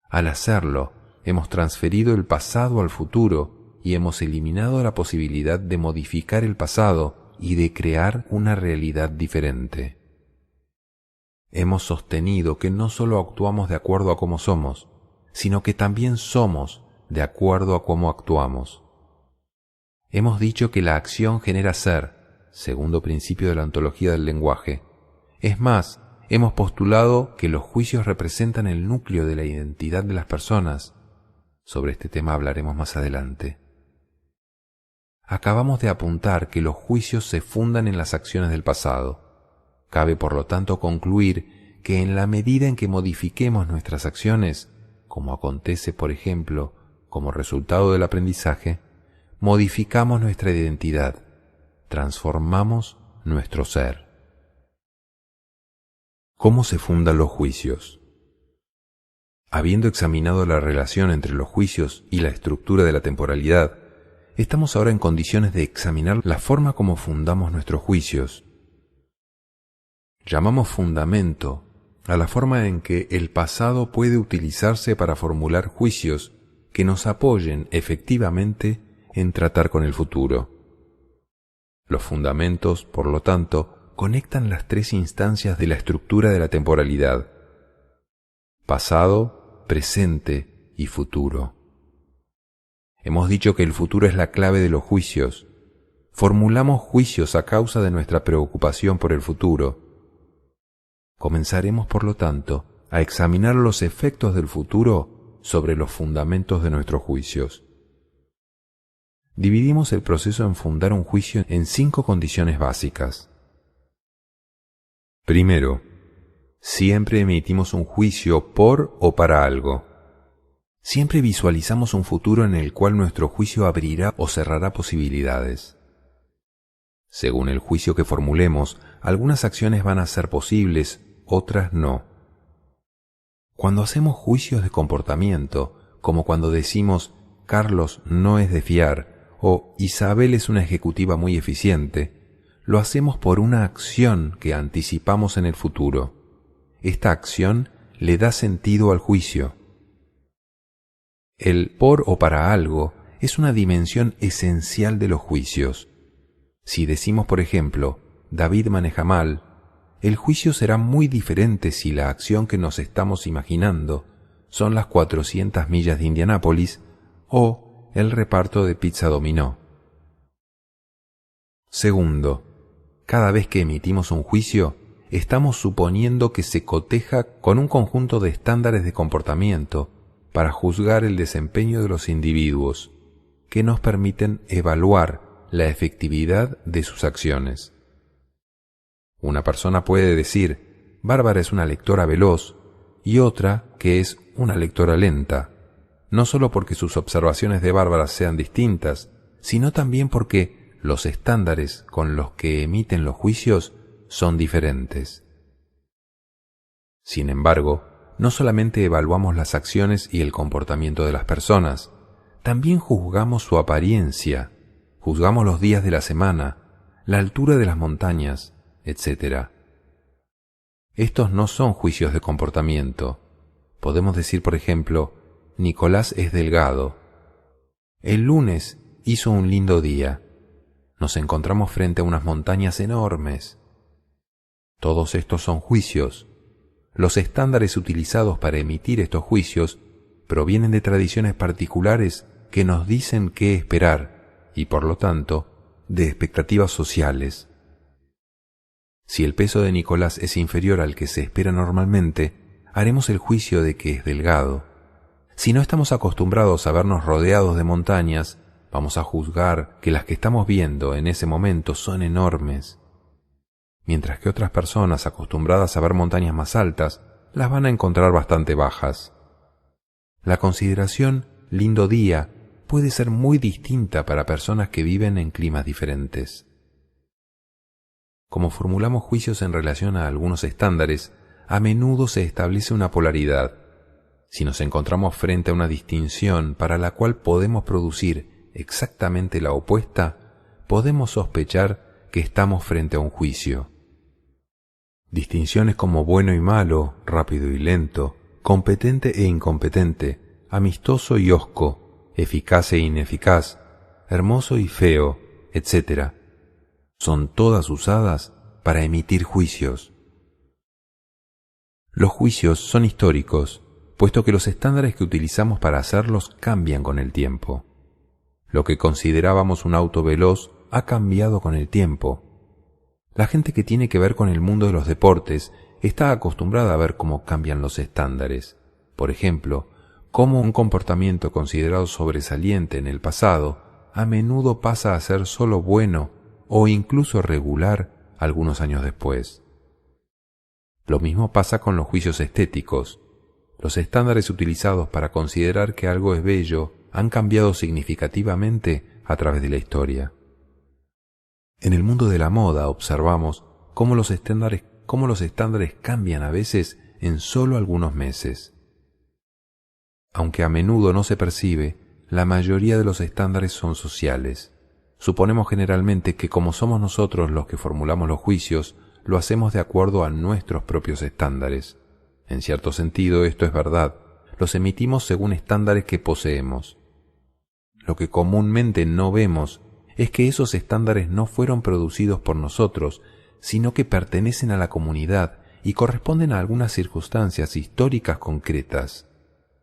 Al hacerlo, hemos transferido el pasado al futuro y hemos eliminado la posibilidad de modificar el pasado y de crear una realidad diferente. Hemos sostenido que no solo actuamos de acuerdo a cómo somos, sino que también somos de acuerdo a cómo actuamos. Hemos dicho que la acción genera ser, segundo principio de la ontología del lenguaje. Es más, hemos postulado que los juicios representan el núcleo de la identidad de las personas. Sobre este tema hablaremos más adelante. Acabamos de apuntar que los juicios se fundan en las acciones del pasado. Cabe, por lo tanto, concluir que en la medida en que modifiquemos nuestras acciones, como acontece, por ejemplo, como resultado del aprendizaje, modificamos nuestra identidad, transformamos nuestro ser. ¿Cómo se fundan los juicios? Habiendo examinado la relación entre los juicios y la estructura de la temporalidad, estamos ahora en condiciones de examinar la forma como fundamos nuestros juicios. Llamamos fundamento a la forma en que el pasado puede utilizarse para formular juicios que nos apoyen efectivamente en tratar con el futuro. Los fundamentos, por lo tanto, conectan las tres instancias de la estructura de la temporalidad: pasado, presente y futuro. Hemos dicho que el futuro es la clave de los juicios. Formulamos juicios a causa de nuestra preocupación por el futuro. Comenzaremos, por lo tanto, a examinar los efectos del futuro sobre los fundamentos de nuestros juicios. Dividimos el proceso en fundar un juicio en 5 condiciones básicas. Primero, siempre emitimos un juicio por o para algo. Siempre visualizamos un futuro en el cual nuestro juicio abrirá o cerrará posibilidades. Según el juicio que formulemos, algunas acciones van a ser posibles, otras no. Cuando hacemos juicios de comportamiento, como cuando decimos Carlos no es de fiar o Isabel es una ejecutiva muy eficiente, lo hacemos por una acción que anticipamos en el futuro. Esta acción le da sentido al juicio. El por o para algo es una dimensión esencial de los juicios. Si decimos, por ejemplo, David maneja mal, el juicio será muy diferente si la acción que nos estamos imaginando son las 400 millas de Indianápolis o el reparto de pizza dominó. Segundo, cada vez que emitimos un juicio, estamos suponiendo que se coteja con un conjunto de estándares de comportamiento para juzgar el desempeño de los individuos, que nos permiten evaluar la efectividad de sus acciones. Una persona puede decir, Bárbara es una lectora veloz, y otra que es una lectora lenta, no solo porque sus observaciones de Bárbara sean distintas, sino también porque los estándares con los que emiten los juicios son diferentes. Sin embargo, no solamente evaluamos las acciones y el comportamiento de las personas, también juzgamos su apariencia, juzgamos los días de la semana, la altura de las montañas, etc. Estos no son juicios de comportamiento. Podemos decir, por ejemplo, Nicolás es delgado. El lunes hizo un lindo día. Nos encontramos frente a unas montañas enormes. Todos estos son juicios. Los estándares utilizados para emitir estos juicios provienen de tradiciones particulares que nos dicen qué esperar y, por lo tanto, de expectativas sociales. Si el peso de Nicolás es inferior al que se espera normalmente, haremos el juicio de que es delgado. Si no estamos acostumbrados a vernos rodeados de montañas, vamos a juzgar que las que estamos viendo en ese momento son enormes, mientras que otras personas acostumbradas a ver montañas más altas las van a encontrar bastante bajas. La consideración lindo día puede ser muy distinta para personas que viven en climas diferentes. Como formulamos juicios en relación a algunos estándares, a menudo se establece una polaridad. Si nos encontramos frente a una distinción para la cual podemos producir exactamente la opuesta, podemos sospechar que estamos frente a un juicio. Distinciones como bueno y malo, rápido y lento, competente e incompetente, amistoso y hosco, eficaz e ineficaz, hermoso y feo, etc., son todas usadas para emitir juicios. Los juicios son históricos, puesto que los estándares que utilizamos para hacerlos cambian con el tiempo. Lo que considerábamos un auto veloz ha cambiado con el tiempo. La gente que tiene que ver con el mundo de los deportes está acostumbrada a ver cómo cambian los estándares. Por ejemplo, cómo un comportamiento considerado sobresaliente en el pasado a menudo pasa a ser solo bueno o incluso regular algunos años después. Lo mismo pasa con los juicios estéticos. Los estándares utilizados para considerar que algo es bello han cambiado significativamente a través de la historia. En el mundo de la moda observamos cómo los estándares cambian a veces en solo algunos meses. Aunque a menudo no se percibe, la mayoría de los estándares son sociales. Suponemos generalmente que como somos nosotros los que formulamos los juicios, lo hacemos de acuerdo a nuestros propios estándares. En cierto sentido, esto es verdad. Los emitimos según estándares que poseemos. Lo que comúnmente no vemos es que esos estándares no fueron producidos por nosotros, sino que pertenecen a la comunidad y corresponden a algunas circunstancias históricas concretas.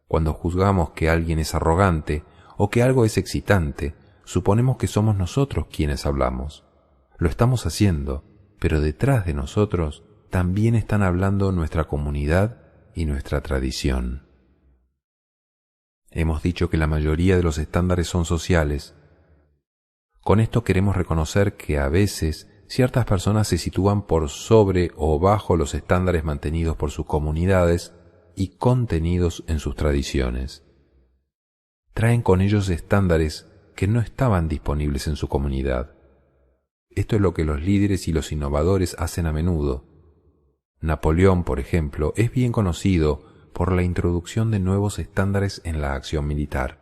Cuando juzgamos que alguien es arrogante o que algo es excitante, suponemos que somos nosotros quienes hablamos. Lo estamos haciendo, pero detrás de nosotros también están hablando nuestra comunidad y nuestra tradición. Hemos dicho que la mayoría de los estándares son sociales. Con esto queremos reconocer que a veces ciertas personas se sitúan por sobre o bajo los estándares mantenidos por sus comunidades y contenidos en sus tradiciones. Traen con ellos estándares que no estaban disponibles en su comunidad. Esto es lo que los líderes y los innovadores hacen a menudo. Napoleón, por ejemplo, es bien conocido por la introducción de nuevos estándares en la acción militar.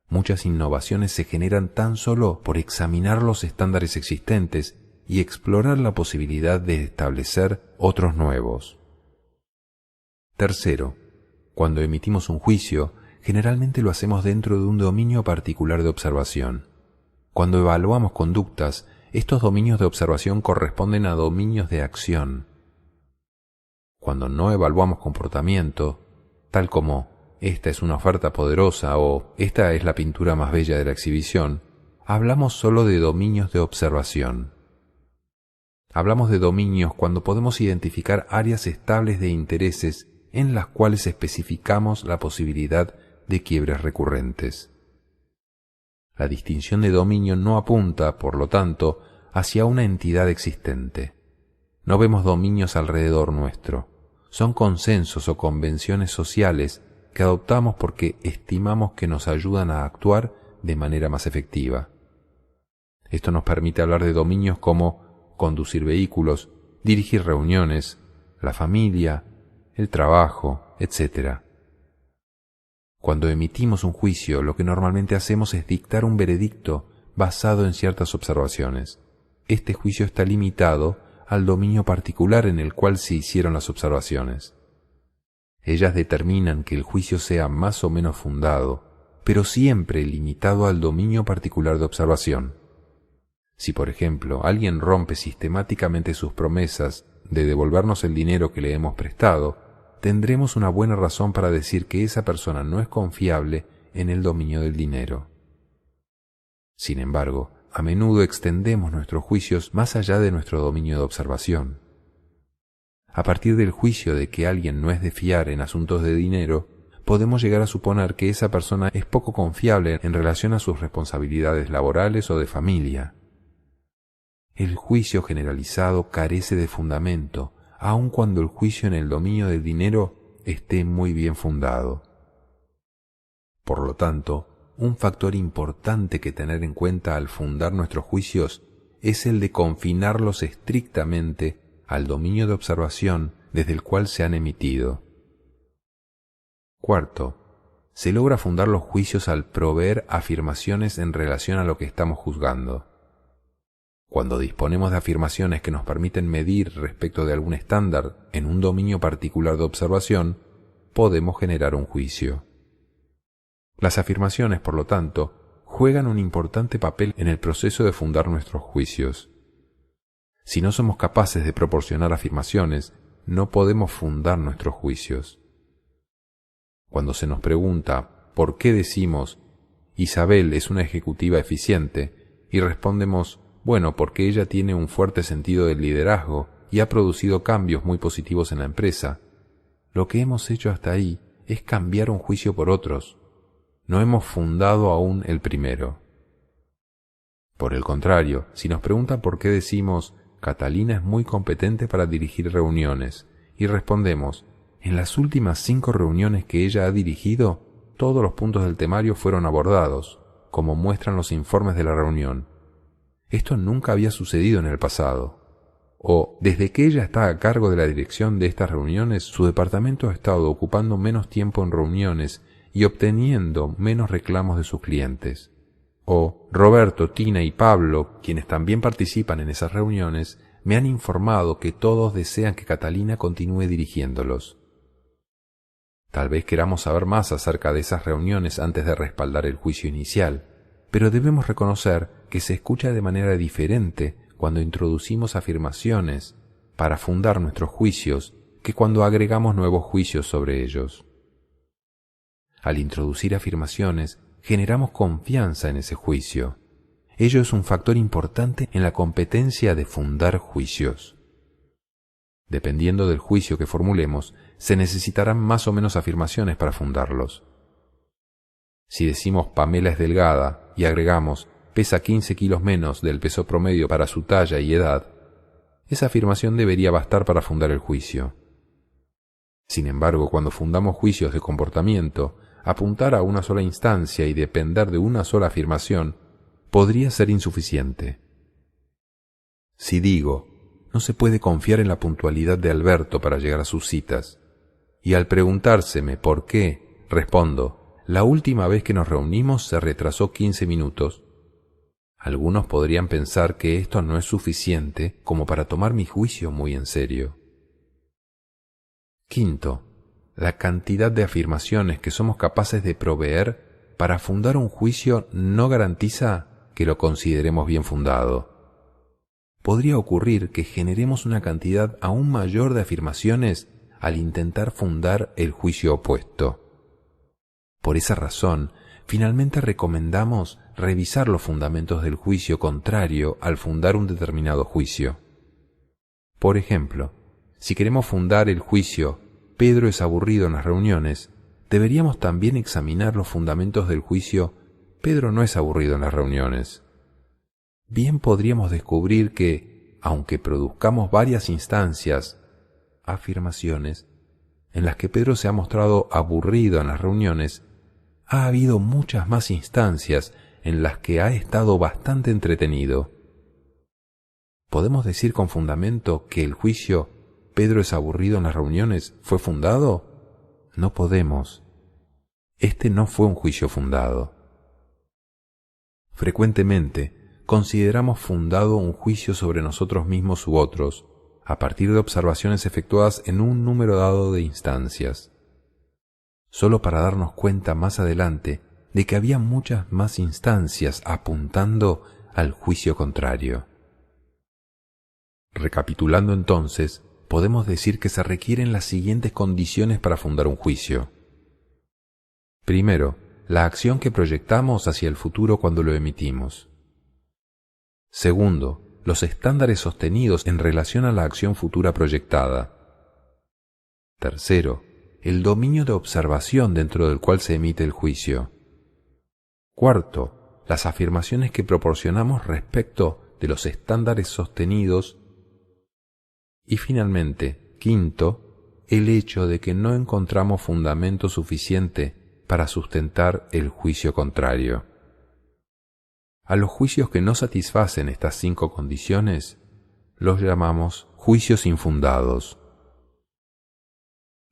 Muchas innovaciones se generan tan solo por examinar los estándares existentes y explorar la posibilidad de establecer otros nuevos. Tercero, cuando emitimos un juicio, generalmente lo hacemos dentro de un dominio particular de observación. Cuando evaluamos conductas, estos dominios de observación corresponden a dominios de acción. Cuando no evaluamos comportamiento, tal como esta es una oferta poderosa o esta es la pintura más bella de la exhibición, hablamos solo de dominios de observación. Hablamos de dominios cuando podemos identificar áreas estables de intereses en las cuales especificamos la posibilidad de quiebres recurrentes. La distinción de dominio no apunta, por lo tanto, hacia una entidad existente. No vemos dominios alrededor nuestro. Son consensos o convenciones sociales que adoptamos porque estimamos que nos ayudan a actuar de manera más efectiva. Esto nos permite hablar de dominios como conducir vehículos, dirigir reuniones, la familia, el trabajo, etc. Cuando emitimos un juicio, lo que normalmente hacemos es dictar un veredicto basado en ciertas observaciones. Este juicio está limitado al dominio particular en el cual se hicieron las observaciones. Ellas determinan que el juicio sea más o menos fundado, pero siempre limitado al dominio particular de observación. Si, por ejemplo, alguien rompe sistemáticamente sus promesas de devolvernos el dinero que le hemos prestado, tendremos una buena razón para decir que esa persona no es confiable en el dominio del dinero. Sin embargo, a menudo extendemos nuestros juicios más allá de nuestro dominio de observación. A partir del juicio de que alguien no es de fiar en asuntos de dinero, podemos llegar a suponer que esa persona es poco confiable en relación a sus responsabilidades laborales o de familia. El juicio generalizado carece de fundamento, aun cuando el juicio en el dominio del dinero esté muy bien fundado. Por lo tanto, un factor importante que tener en cuenta al fundar nuestros juicios es el de confinarlos estrictamente al dominio de observación desde el cual se han emitido. Cuarto, se logra fundar los juicios al proveer afirmaciones en relación a lo que estamos juzgando. Cuando disponemos de afirmaciones que nos permiten medir respecto de algún estándar en un dominio particular de observación, podemos generar un juicio. Las afirmaciones, por lo tanto, juegan un importante papel en el proceso de fundar nuestros juicios. Si no somos capaces de proporcionar afirmaciones, no podemos fundar nuestros juicios. Cuando se nos pregunta por qué decimos Isabel es una ejecutiva eficiente y respondemos bueno, porque ella tiene un fuerte sentido del liderazgo y ha producido cambios muy positivos en la empresa, lo que hemos hecho hasta ahí es cambiar un juicio por otros. No hemos fundado aún el primero. Por el contrario, si nos preguntan por qué decimos Catalina es muy competente para dirigir reuniones y respondemos en las últimas 5 reuniones que ella ha dirigido, todos los puntos del temario fueron abordados, como muestran los informes de la reunión. Esto nunca había sucedido en el pasado. O, desde que ella está a cargo de la dirección de estas reuniones, su departamento ha estado ocupando menos tiempo en reuniones y obteniendo menos reclamos de sus clientes. O, Roberto, Tina y Pablo, quienes también participan en esas reuniones, me han informado que todos desean que Catalina continúe dirigiéndolos. Tal vez queramos saber más acerca de esas reuniones antes de respaldar el juicio inicial, pero debemos reconocer que se escucha de manera diferente cuando introducimos afirmaciones para fundar nuestros juicios que cuando agregamos nuevos juicios sobre ellos. Al introducir afirmaciones, generamos confianza en ese juicio. Ello es un factor importante en la competencia de fundar juicios. Dependiendo del juicio que formulemos, se necesitarán más o menos afirmaciones para fundarlos. Si decimos Pamela es delgada y agregamos pesa 15 kilos menos del peso promedio para su talla y edad, esa afirmación debería bastar para fundar el juicio. Sin embargo, cuando fundamos juicios de comportamiento, apuntar a una sola instancia y depender de una sola afirmación podría ser insuficiente. Si digo, no se puede confiar en la puntualidad de Alberto para llegar a sus citas, y al preguntárseme por qué, respondo, la última vez que nos reunimos se retrasó 15 minutos, algunos podrían pensar que esto no es suficiente como para tomar mi juicio muy en serio. Quinto, la cantidad de afirmaciones que somos capaces de proveer para fundar un juicio no garantiza que lo consideremos bien fundado. Podría ocurrir que generemos una cantidad aún mayor de afirmaciones al intentar fundar el juicio opuesto. Por esa razón, finalmente recomendamos revisar los fundamentos del juicio contrario al fundar un determinado juicio. Por ejemplo, si queremos fundar el juicio Pedro es aburrido en las reuniones, deberíamos también examinar los fundamentos del juicio Pedro no es aburrido en las reuniones. Bien podríamos descubrir que, aunque produzcamos varias instancias, afirmaciones, en las que Pedro se ha mostrado aburrido en las reuniones, ha habido muchas más instancias en las que ha estado bastante entretenido. ¿Podemos decir con fundamento que el juicio Pedro es aburrido en las reuniones fue fundado? No podemos. Este no fue un juicio fundado. Frecuentemente consideramos fundado un juicio sobre nosotros mismos u otros a partir de observaciones efectuadas en un número dado de instancias, solo para darnos cuenta más adelante de que había muchas más instancias apuntando al juicio contrario. Recapitulando entonces, podemos decir que se requieren las siguientes condiciones para fundar un juicio. Primero, la acción que proyectamos hacia el futuro cuando lo emitimos. Segundo, los estándares sostenidos en relación a la acción futura proyectada. Tercero, el dominio de observación dentro del cual se emite el juicio. Cuarto, las afirmaciones que proporcionamos respecto de los estándares sostenidos. Y finalmente, quinto, el hecho de que no encontramos fundamento suficiente para sustentar el juicio contrario. A los juicios que no satisfacen estas 5 condiciones, los llamamos juicios infundados.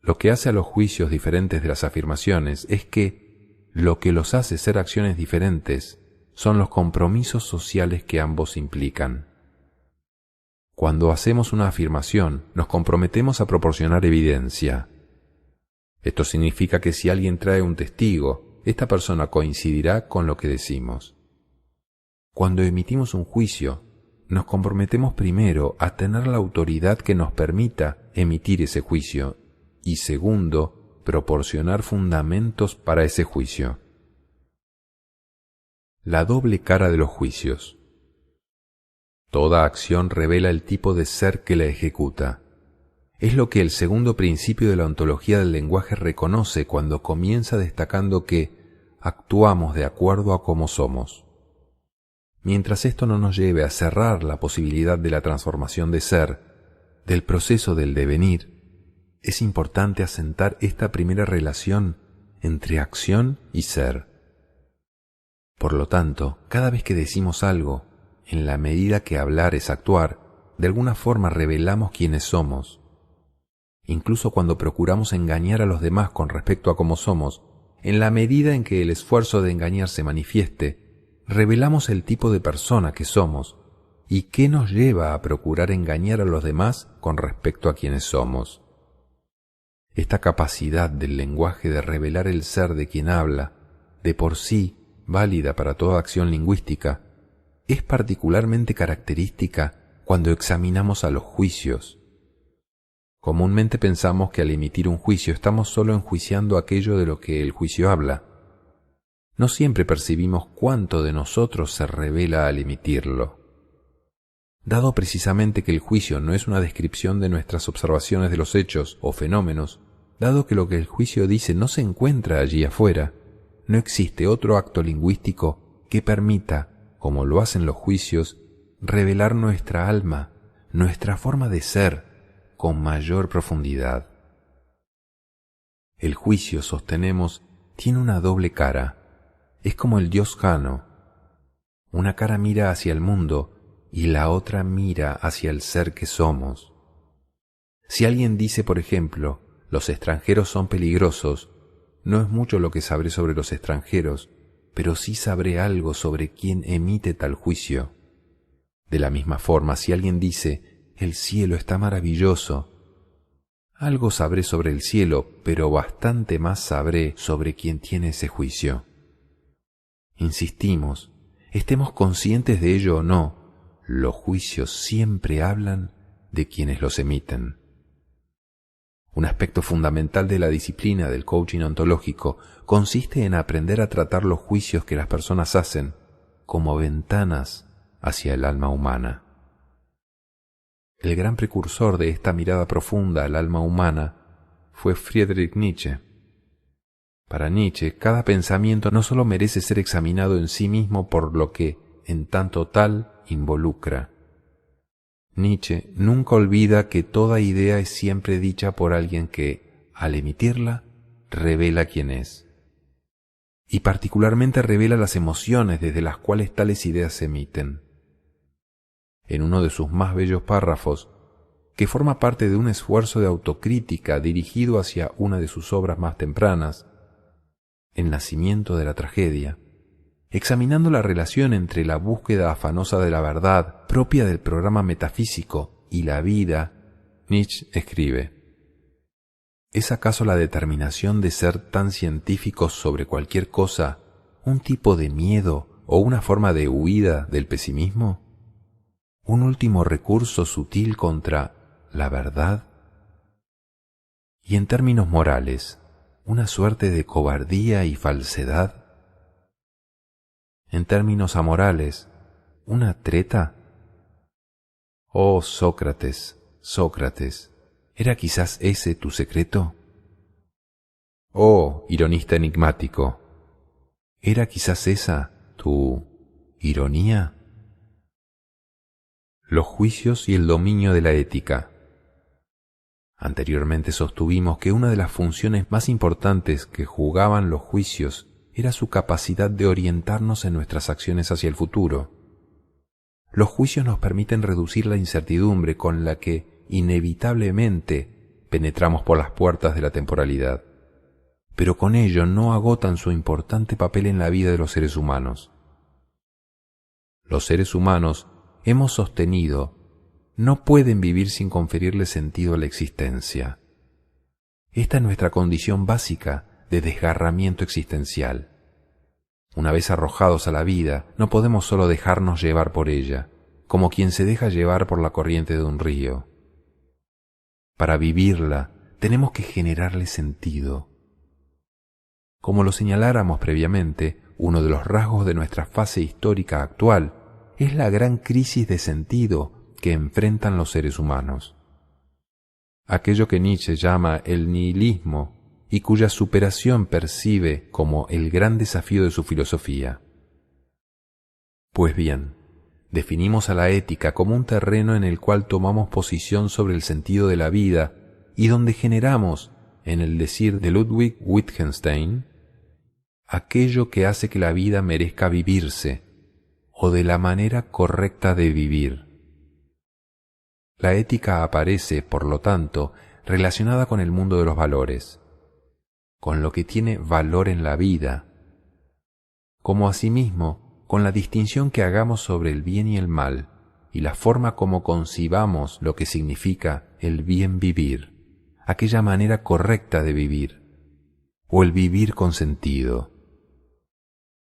Lo que hace a los juicios diferentes de las afirmaciones es que lo que los hace ser acciones diferentes son los compromisos sociales que ambos implican. Cuando hacemos una afirmación, nos comprometemos a proporcionar evidencia. Esto significa que si alguien trae un testigo, esta persona coincidirá con lo que decimos. Cuando emitimos un juicio, nos comprometemos primero a tener la autoridad que nos permita emitir ese juicio y segundo, proporcionar fundamentos para ese juicio. La doble cara de los juicios. Toda acción revela el tipo de ser que la ejecuta. Es lo que el segundo principio de la ontología del lenguaje reconoce cuando comienza destacando que actuamos de acuerdo a cómo somos. Mientras esto no nos lleve a cerrar la posibilidad de la transformación de ser, del proceso del devenir, es importante asentar esta primera relación entre acción y ser. Por lo tanto, cada vez que decimos algo, en la medida que hablar es actuar, de alguna forma revelamos quiénes somos. Incluso cuando procuramos engañar a los demás con respecto a cómo somos, en la medida en que el esfuerzo de engañar se manifieste, revelamos el tipo de persona que somos y qué nos lleva a procurar engañar a los demás con respecto a quienes somos. Esta capacidad del lenguaje de revelar el ser de quien habla, de por sí válida para toda acción lingüística, es particularmente característica cuando examinamos a los juicios. Comúnmente pensamos que al emitir un juicio estamos solo enjuiciando aquello de lo que el juicio habla. No siempre percibimos cuánto de nosotros se revela al emitirlo. Dado precisamente que el juicio no es una descripción de nuestras observaciones de los hechos o fenómenos, dado que lo que el juicio dice no se encuentra allí afuera, no existe otro acto lingüístico que permita, como lo hacen los juicios, revelar nuestra alma, nuestra forma de ser, con mayor profundidad. El juicio, sostenemos, tiene una doble cara. Es como el Dios Jano. Una cara mira hacia el mundo y la otra mira hacia el ser que somos. Si alguien dice, por ejemplo, los extranjeros son peligrosos, no es mucho lo que sabré sobre los extranjeros, pero sí sabré algo sobre quien emite tal juicio. De la misma forma, si alguien dice, el cielo está maravilloso, algo sabré sobre el cielo, pero bastante más sabré sobre quien tiene ese juicio. Insistimos, estemos conscientes de ello o no, los juicios siempre hablan de quienes los emiten. Un aspecto fundamental de la disciplina del coaching ontológico consiste en aprender a tratar los juicios que las personas hacen como ventanas hacia el alma humana. El gran precursor de esta mirada profunda al alma humana fue Friedrich Nietzsche. Para Nietzsche, cada pensamiento no solo merece ser examinado en sí mismo por lo que, en tanto tal, involucra. Nietzsche nunca olvida que toda idea es siempre dicha por alguien que, al emitirla, revela quién es. Y particularmente revela las emociones desde las cuales tales ideas se emiten. En uno de sus más bellos párrafos, que forma parte de un esfuerzo de autocrítica dirigido hacia una de sus obras más tempranas, El nacimiento de la tragedia, examinando la relación entre la búsqueda afanosa de la verdad propia del programa metafísico y la vida, Nietzsche escribe: ¿es acaso la determinación de ser tan científicos sobre cualquier cosa un tipo de miedo o una forma de huida del pesimismo? ¿Un último recurso sutil contra la verdad? Y en términos morales, ¿una suerte de cobardía y falsedad? En términos amorales, ¿una treta? Oh Sócrates, Sócrates, ¿era quizás ese tu secreto? Oh ironista enigmático, ¿era quizás esa tu ironía? Los juicios y el dominio de la ética. Anteriormente sostuvimos que una de las funciones más importantes que jugaban los juicios era su capacidad de orientarnos en nuestras acciones hacia el futuro. Los juicios nos permiten reducir la incertidumbre con la que, inevitablemente, penetramos por las puertas de la temporalidad, pero con ello no agotan su importante papel en la vida de los seres humanos. Los seres humanos, hemos sostenido, no pueden vivir sin conferirle sentido a la existencia. Esta es nuestra condición básica de desgarramiento existencial. Una vez arrojados a la vida, no podemos solo dejarnos llevar por ella, como quien se deja llevar por la corriente de un río. Para vivirla, tenemos que generarle sentido. Como lo señaláramos previamente, uno de los rasgos de nuestra fase histórica actual es la gran crisis de sentido que enfrentan los seres humanos. Aquello que Nietzsche llama el nihilismo y cuya superación percibe como el gran desafío de su filosofía. Pues bien, definimos a la ética como un terreno en el cual tomamos posición sobre el sentido de la vida y donde generamos, en el decir de Ludwig Wittgenstein, aquello que hace que la vida merezca vivirse, o de la manera correcta de vivir. La ética aparece, por lo tanto, relacionada con el mundo de los valores, con lo que tiene valor en la vida, como asimismo con la distinción que hagamos sobre el bien y el mal, y la forma como concibamos lo que significa el bien vivir, aquella manera correcta de vivir, o el vivir con sentido.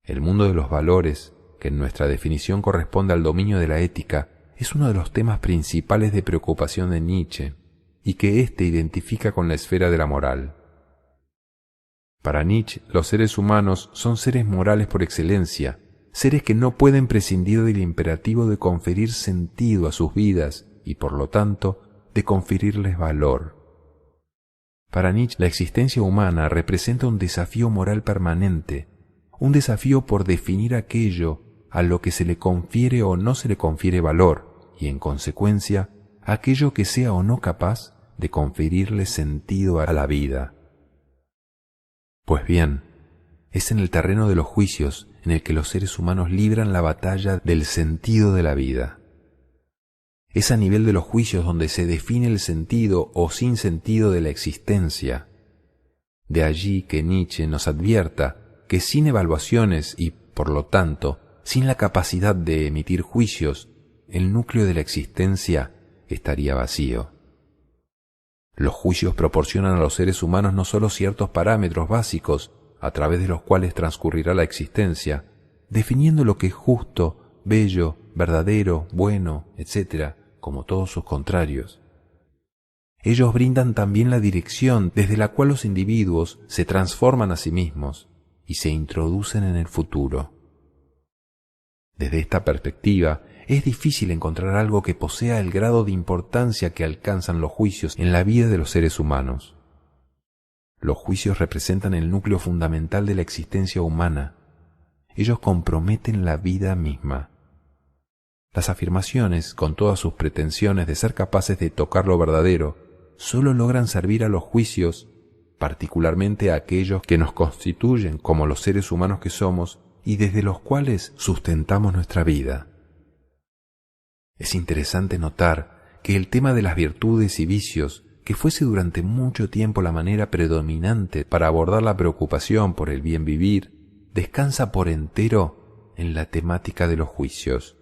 El mundo de los valores, que en nuestra definición corresponde al dominio de la ética, es uno de los temas principales de preocupación de Nietzsche y que éste identifica con la esfera de la moral. Para Nietzsche, los seres humanos son seres morales por excelencia, seres que no pueden prescindir del imperativo de conferir sentido a sus vidas y, por lo tanto, de conferirles valor. Para Nietzsche, la existencia humana representa un desafío moral permanente, un desafío por definir aquello a lo que se le confiere o no se le confiere valor, y en consecuencia, aquello que sea o no capaz de conferirle sentido a la vida. Pues bien, es en el terreno de los juicios en el que los seres humanos libran la batalla del sentido de la vida. Es a nivel de los juicios donde se define el sentido o sinsentido de la existencia. De allí que Nietzsche nos advierta que sin evaluaciones y, por lo tanto, sin la capacidad de emitir juicios, el núcleo de la existencia estaría vacío. Los juicios proporcionan a los seres humanos no solo ciertos parámetros básicos a través de los cuales transcurrirá la existencia, definiendo lo que es justo, bello, verdadero, bueno, etc., como todos sus contrarios. Ellos brindan también la dirección desde la cual los individuos se transforman a sí mismos y se introducen en el futuro. Desde esta perspectiva, es difícil encontrar algo que posea el grado de importancia que alcanzan los juicios en la vida de los seres humanos. Los juicios representan el núcleo fundamental de la existencia humana. Ellos comprometen la vida misma. Las afirmaciones, con todas sus pretensiones de ser capaces de tocar lo verdadero, solo logran servir a los juicios, particularmente a aquellos que nos constituyen como los seres humanos que somos y desde los cuales sustentamos nuestra vida. Es interesante notar que el tema de las virtudes y vicios, que fuese durante mucho tiempo la manera predominante para abordar la preocupación por el bien vivir, descansa por entero en la temática de los juicios.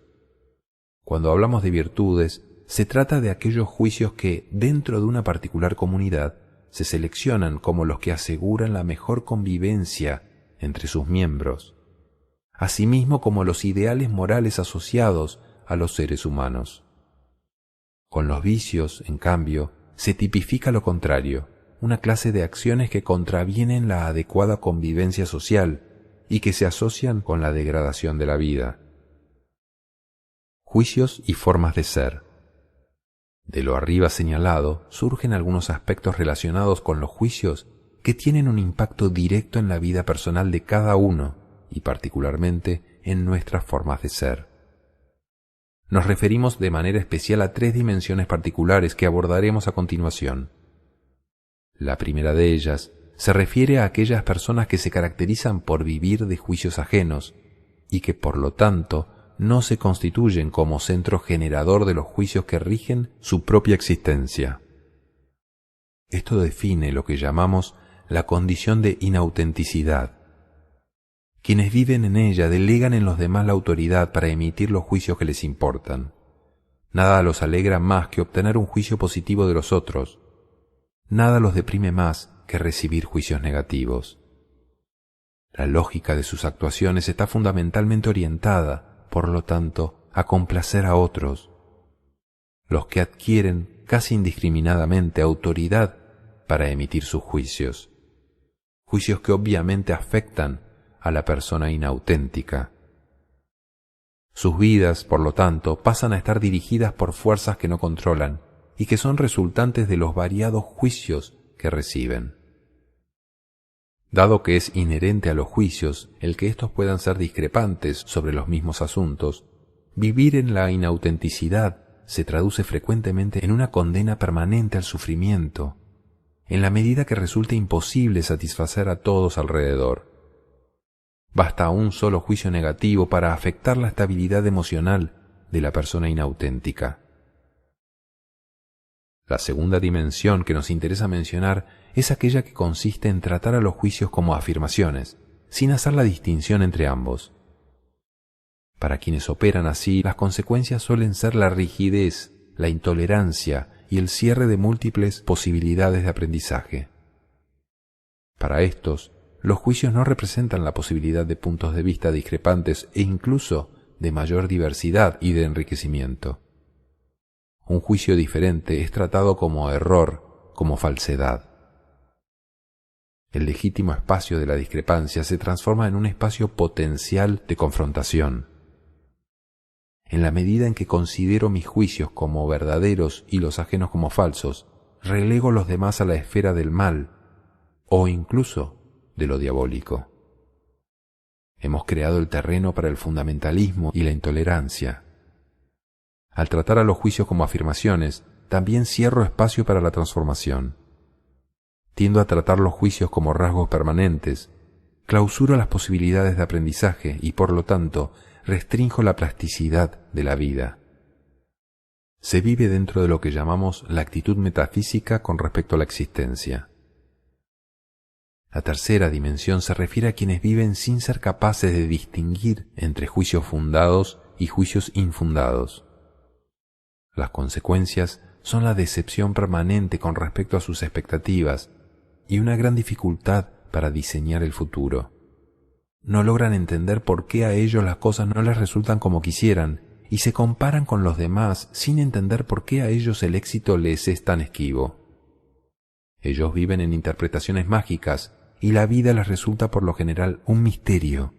Cuando hablamos de virtudes, se trata de aquellos juicios que, dentro de una particular comunidad, se seleccionan como los que aseguran la mejor convivencia entre sus miembros, asimismo como los ideales morales asociados a los seres humanos. Con los vicios, en cambio, se tipifica lo contrario, una clase de acciones que contravienen la adecuada convivencia social y que se asocian con la degradación de la vida. Juicios y formas de ser. De lo arriba señalado surgen algunos aspectos relacionados con los juicios que tienen un impacto directo en la vida personal de cada uno y particularmente en nuestras formas de ser. Nos referimos de manera especial a 3 dimensiones particulares que abordaremos a continuación. La primera de ellas se refiere a aquellas personas que se caracterizan por vivir de juicios ajenos y que por lo tanto no se constituyen como centro generador de los juicios que rigen su propia existencia. Esto define lo que llamamos la condición de inautenticidad. Quienes viven en ella delegan en los demás la autoridad para emitir los juicios que les importan. Nada los alegra más que obtener un juicio positivo de los otros. Nada los deprime más que recibir juicios negativos. La lógica de sus actuaciones está fundamentalmente orientada, por lo tanto, a complacer a otros, los que adquieren casi indiscriminadamente autoridad para emitir sus juicios, juicios que obviamente afectan a la persona inauténtica. Sus vidas, por lo tanto, pasan a estar dirigidas por fuerzas que no controlan y que son resultantes de los variados juicios que reciben. Dado que es inherente a los juicios el que éstos puedan ser discrepantes sobre los mismos asuntos, vivir en la inautenticidad se traduce frecuentemente en una condena permanente al sufrimiento, en la medida que resulta imposible satisfacer a todos alrededor. Basta un solo juicio negativo para afectar la estabilidad emocional de la persona inauténtica. La segunda dimensión que nos interesa mencionar es aquella que consiste en tratar a los juicios como afirmaciones, sin hacer la distinción entre ambos. Para quienes operan así, las consecuencias suelen ser la rigidez, la intolerancia y el cierre de múltiples posibilidades de aprendizaje. Para estos, los juicios no representan la posibilidad de puntos de vista discrepantes e incluso de mayor diversidad y de enriquecimiento. Un juicio diferente es tratado como error, como falsedad. El legítimo espacio de la discrepancia se transforma en un espacio potencial de confrontación. En la medida en que considero mis juicios como verdaderos y los ajenos como falsos, relego los demás a la esfera del mal o incluso de lo diabólico. Hemos creado el terreno para el fundamentalismo y la intolerancia. Al tratar a los juicios como afirmaciones, también cierro espacio para la transformación. Tiendo a tratar los juicios como rasgos permanentes, clausuro las posibilidades de aprendizaje y, por lo tanto, restrinjo la plasticidad de la vida. Se vive dentro de lo que llamamos la actitud metafísica con respecto a la existencia. La tercera dimensión se refiere a quienes viven sin ser capaces de distinguir entre juicios fundados y juicios infundados. Las consecuencias son la decepción permanente con respecto a sus expectativas y una gran dificultad para diseñar el futuro. No logran entender por qué a ellos las cosas no les resultan como quisieran y se comparan con los demás sin entender por qué a ellos el éxito les es tan esquivo. Ellos viven en interpretaciones mágicas y la vida les resulta por lo general un misterio.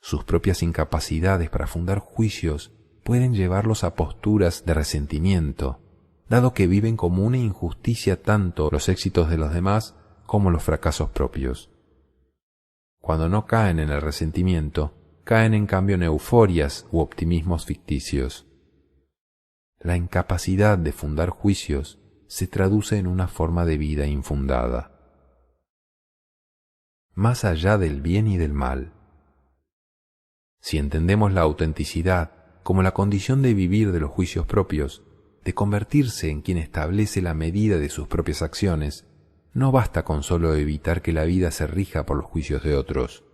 Sus propias incapacidades para fundar juicios pueden llevarlos a posturas de resentimiento, dado que viven como una injusticia tanto los éxitos de los demás como los fracasos propios. Cuando no caen en el resentimiento, caen en cambio en euforias u optimismos ficticios. La incapacidad de fundar juicios se traduce en una forma de vida infundada. Más allá del bien y del mal. Si entendemos la autenticidad como la condición de vivir de los juicios propios, de convertirse en quien establece la medida de sus propias acciones, no basta con solo evitar que la vida se rija por los juicios de otros.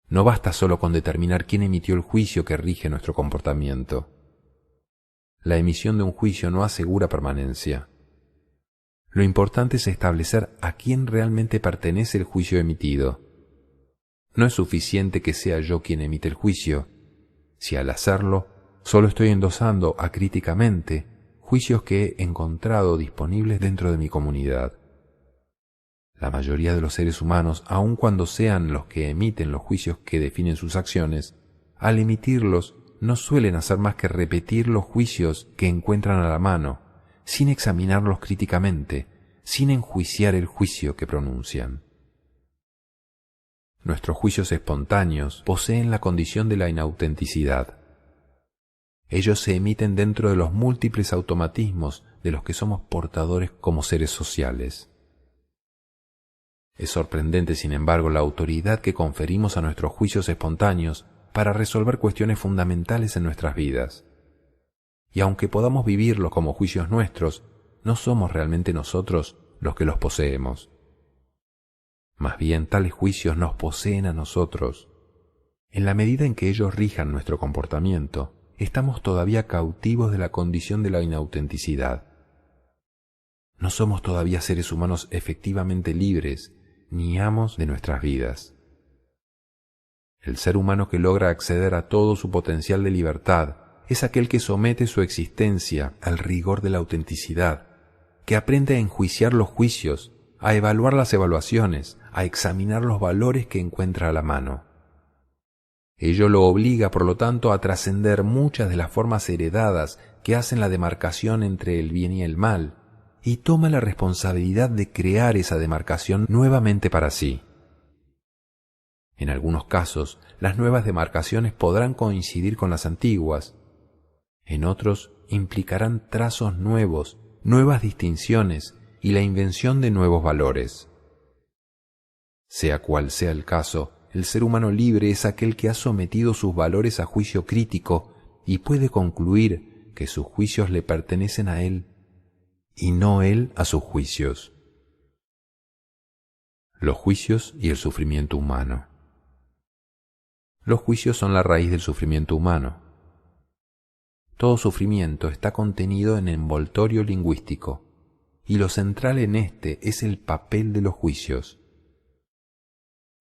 No basta solo con determinar quién emitió el juicio que rige nuestro comportamiento. La emisión de un juicio no asegura permanencia. Lo importante es establecer a quién realmente pertenece el juicio emitido. No es suficiente que sea yo quien emite el juicio, si al hacerlo solo estoy endosando acríticamente juicios que he encontrado disponibles dentro de mi comunidad. La mayoría de los seres humanos, aun cuando sean los que emiten los juicios que definen sus acciones, al emitirlos no suelen hacer más que repetir los juicios que encuentran a la mano, sin examinarlos críticamente, sin enjuiciar el juicio que pronuncian. Nuestros juicios espontáneos poseen la condición de la inautenticidad. Ellos se emiten dentro de los múltiples automatismos de los que somos portadores como seres sociales. Es sorprendente, sin embargo, la autoridad que conferimos a nuestros juicios espontáneos para resolver cuestiones fundamentales en nuestras vidas. Y aunque podamos vivirlos como juicios nuestros, no somos realmente nosotros los que los poseemos. Más bien, tales juicios nos poseen a nosotros. En la medida en que ellos rijan nuestro comportamiento, estamos todavía cautivos de la condición de la inautenticidad. No somos todavía seres humanos efectivamente libres, ni amos de nuestras vidas. El ser humano que logra acceder a todo su potencial de libertad es aquel que somete su existencia al rigor de la autenticidad, que aprende a enjuiciar los juicios, a evaluar las evaluaciones, a examinar los valores que encuentra a la mano. Ello lo obliga, por lo tanto, a trascender muchas de las formas heredadas que hacen la demarcación entre el bien y el mal, y toma la responsabilidad de crear esa demarcación nuevamente para sí. En algunos casos, las nuevas demarcaciones podrán coincidir con las antiguas. En otros, implicarán trazos nuevos, nuevas distinciones y la invención de nuevos valores. Sea cual sea el caso, el ser humano libre es aquel que ha sometido sus valores a juicio crítico y puede concluir que sus juicios le pertenecen a él y no él a sus juicios. Los juicios y el sufrimiento humano. Los juicios son la raíz del sufrimiento humano. Todo sufrimiento está contenido en envoltorio lingüístico, y lo central en este es el papel de los juicios.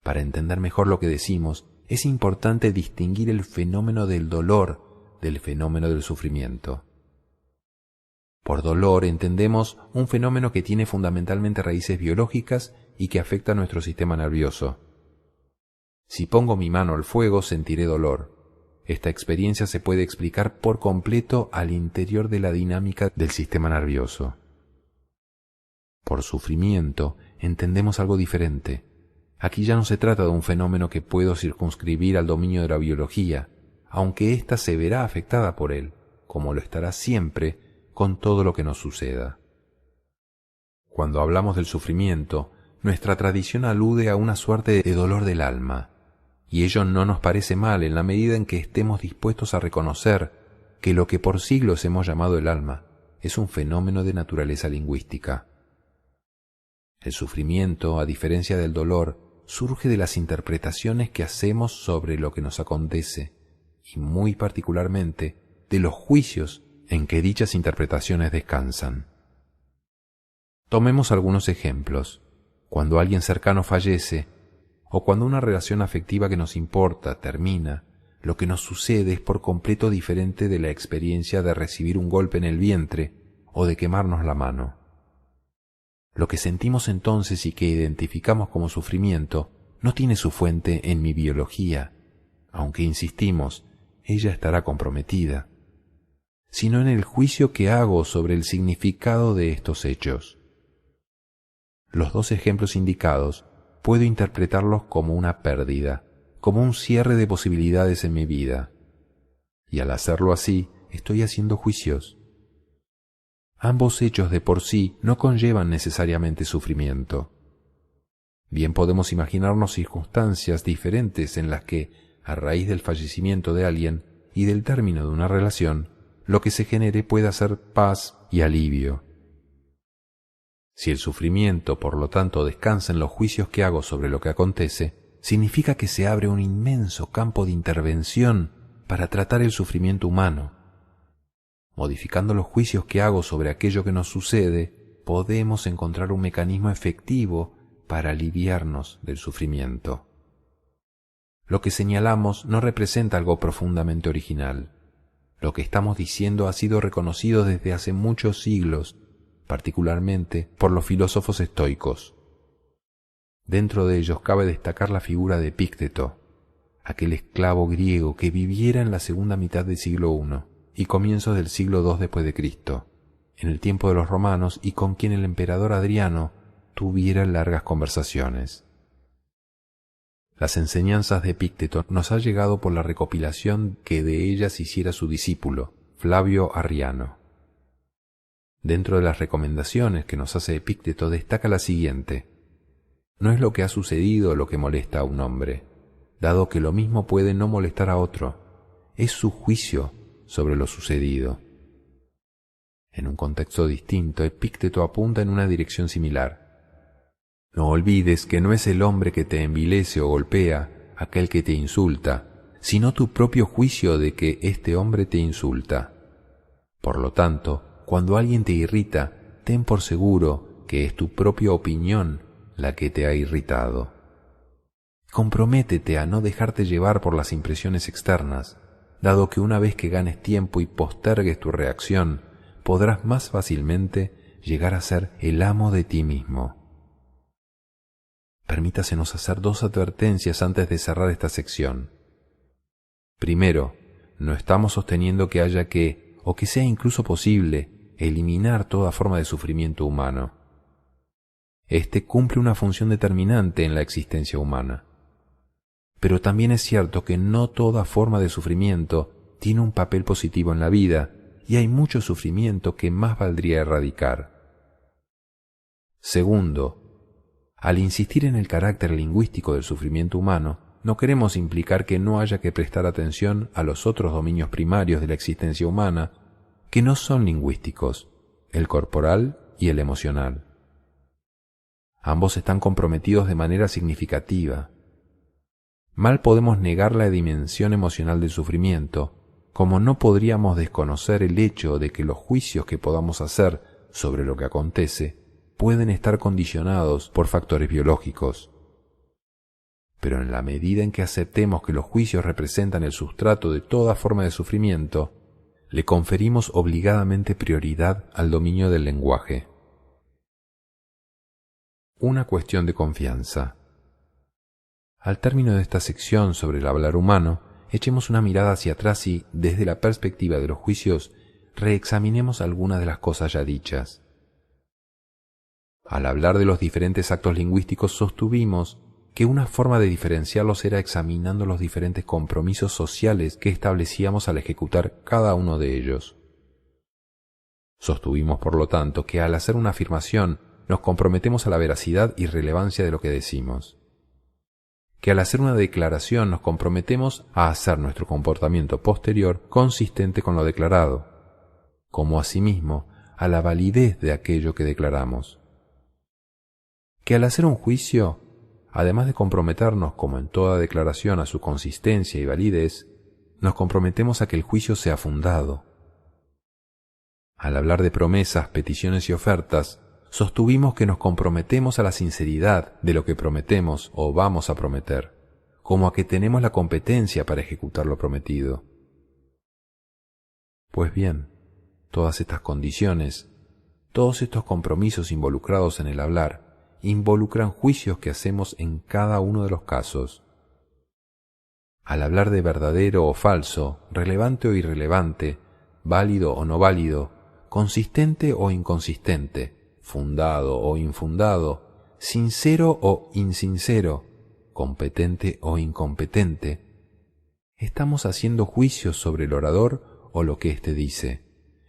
Para entender mejor lo que decimos, es importante distinguir el fenómeno del dolor del fenómeno del sufrimiento. Por dolor entendemos un fenómeno que tiene fundamentalmente raíces biológicas y que afecta a nuestro sistema nervioso. Si pongo mi mano al fuego, sentiré dolor. Esta experiencia se puede explicar por completo al interior de la dinámica del sistema nervioso. Por sufrimiento entendemos algo diferente. Aquí ya no se trata de un fenómeno que puedo circunscribir al dominio de la biología, aunque ésta se verá afectada por él, como lo estará siempre con todo lo que nos suceda. Cuando hablamos del sufrimiento, nuestra tradición alude a una suerte de dolor del alma, y ello no nos parece mal en la medida en que estemos dispuestos a reconocer que lo que por siglos hemos llamado el alma es un fenómeno de naturaleza lingüística. El sufrimiento, a diferencia del dolor, surge de las interpretaciones que hacemos sobre lo que nos acontece, y muy particularmente de los juicios en que dichas interpretaciones descansan. Tomemos algunos ejemplos. Cuando alguien cercano fallece, o cuando una relación afectiva que nos importa termina, lo que nos sucede es por completo diferente de la experiencia de recibir un golpe en el vientre o de quemarnos la mano. Lo que sentimos entonces y que identificamos como sufrimiento no tiene su fuente en mi biología, aunque insistimos, ella estará comprometida, sino en el juicio que hago sobre el significado de estos hechos. Los dos ejemplos indicados puedo interpretarlos como una pérdida, como un cierre de posibilidades en mi vida, y al hacerlo así estoy haciendo juicios. Ambos hechos de por sí no conllevan necesariamente sufrimiento. Bien podemos imaginarnos circunstancias diferentes en las que, a raíz del fallecimiento de alguien y del término de una relación, lo que se genere pueda ser paz y alivio. Si el sufrimiento, por lo tanto, descansa en los juicios que hago sobre lo que acontece, significa que se abre un inmenso campo de intervención para tratar el sufrimiento humano. Modificando los juicios que hago sobre aquello que nos sucede, podemos encontrar un mecanismo efectivo para aliviarnos del sufrimiento. Lo que señalamos no representa algo profundamente original. Lo que estamos diciendo ha sido reconocido desde hace muchos siglos, particularmente por los filósofos estoicos. Dentro de ellos cabe destacar la figura de Epícteto, aquel esclavo griego que viviera en la segunda mitad del siglo I y comienzos del siglo II después de Cristo, en el tiempo de los romanos, y con quien el emperador Adriano tuviera largas conversaciones. Las enseñanzas de Epícteto nos ha llegado por la recopilación que de ellas hiciera su discípulo, Flavio Arriano. Dentro de las recomendaciones que nos hace Epícteto destaca la siguiente: no es lo que ha sucedido lo que molesta a un hombre, dado que lo mismo puede no molestar a otro, es su juicio sobre lo sucedido. En un contexto distinto, Epícteto apunta en una dirección similar. No olvides que no es el hombre que te envilece o golpea aquel que te insulta, sino tu propio juicio de que este hombre te insulta. Por lo tanto, cuando alguien te irrita, ten por seguro que es tu propia opinión la que te ha irritado. Comprométete a no dejarte llevar por las impresiones externas, dado que una vez que ganes tiempo y postergues tu reacción, podrás más fácilmente llegar a ser el amo de ti mismo. Permítasenos hacer 2 advertencias antes de cerrar esta sección. Primero, no estamos sosteniendo que haya que, o que sea incluso posible, eliminar toda forma de sufrimiento humano. Este cumple una función determinante en la existencia humana. Pero también es cierto que no toda forma de sufrimiento tiene un papel positivo en la vida, y hay mucho sufrimiento que más valdría erradicar. Segundo, al insistir en el carácter lingüístico del sufrimiento humano, no queremos implicar que no haya que prestar atención a los otros dominios primarios de la existencia humana, que no son lingüísticos, el corporal y el emocional. Ambos están comprometidos de manera significativa. Mal podemos negar la dimensión emocional del sufrimiento, como no podríamos desconocer el hecho de que los juicios que podamos hacer sobre lo que acontece pueden estar condicionados por factores biológicos. Pero en la medida en que aceptemos que los juicios representan el sustrato de toda forma de sufrimiento, le conferimos obligadamente prioridad al dominio del lenguaje. Una cuestión de confianza. Al término de esta sección sobre el hablar humano, echemos una mirada hacia atrás y, desde la perspectiva de los juicios, reexaminemos algunas de las cosas ya dichas. Al hablar de los diferentes actos lingüísticos, sostuvimos que una forma de diferenciarlos era examinando los diferentes compromisos sociales que establecíamos al ejecutar cada uno de ellos. Sostuvimos, por lo tanto, que al hacer una afirmación nos comprometemos a la veracidad y relevancia de lo que decimos. Que al hacer una declaración nos comprometemos a hacer nuestro comportamiento posterior consistente con lo declarado, como asimismo a la validez de aquello que declaramos. Que al hacer un juicio, además de comprometernos, como en toda declaración, a su consistencia y validez, nos comprometemos a que el juicio sea fundado. Al hablar de promesas, peticiones y ofertas, sostuvimos que nos comprometemos a la sinceridad de lo que prometemos o vamos a prometer, como a que tenemos la competencia para ejecutar lo prometido. Pues bien, todas estas condiciones, todos estos compromisos involucrados en el hablar, involucran juicios que hacemos en cada uno de los casos. Al hablar de verdadero o falso, relevante o irrelevante, válido o no válido, consistente o inconsistente, fundado o infundado, sincero o insincero, competente o incompetente, estamos haciendo juicios sobre el orador o lo que éste dice.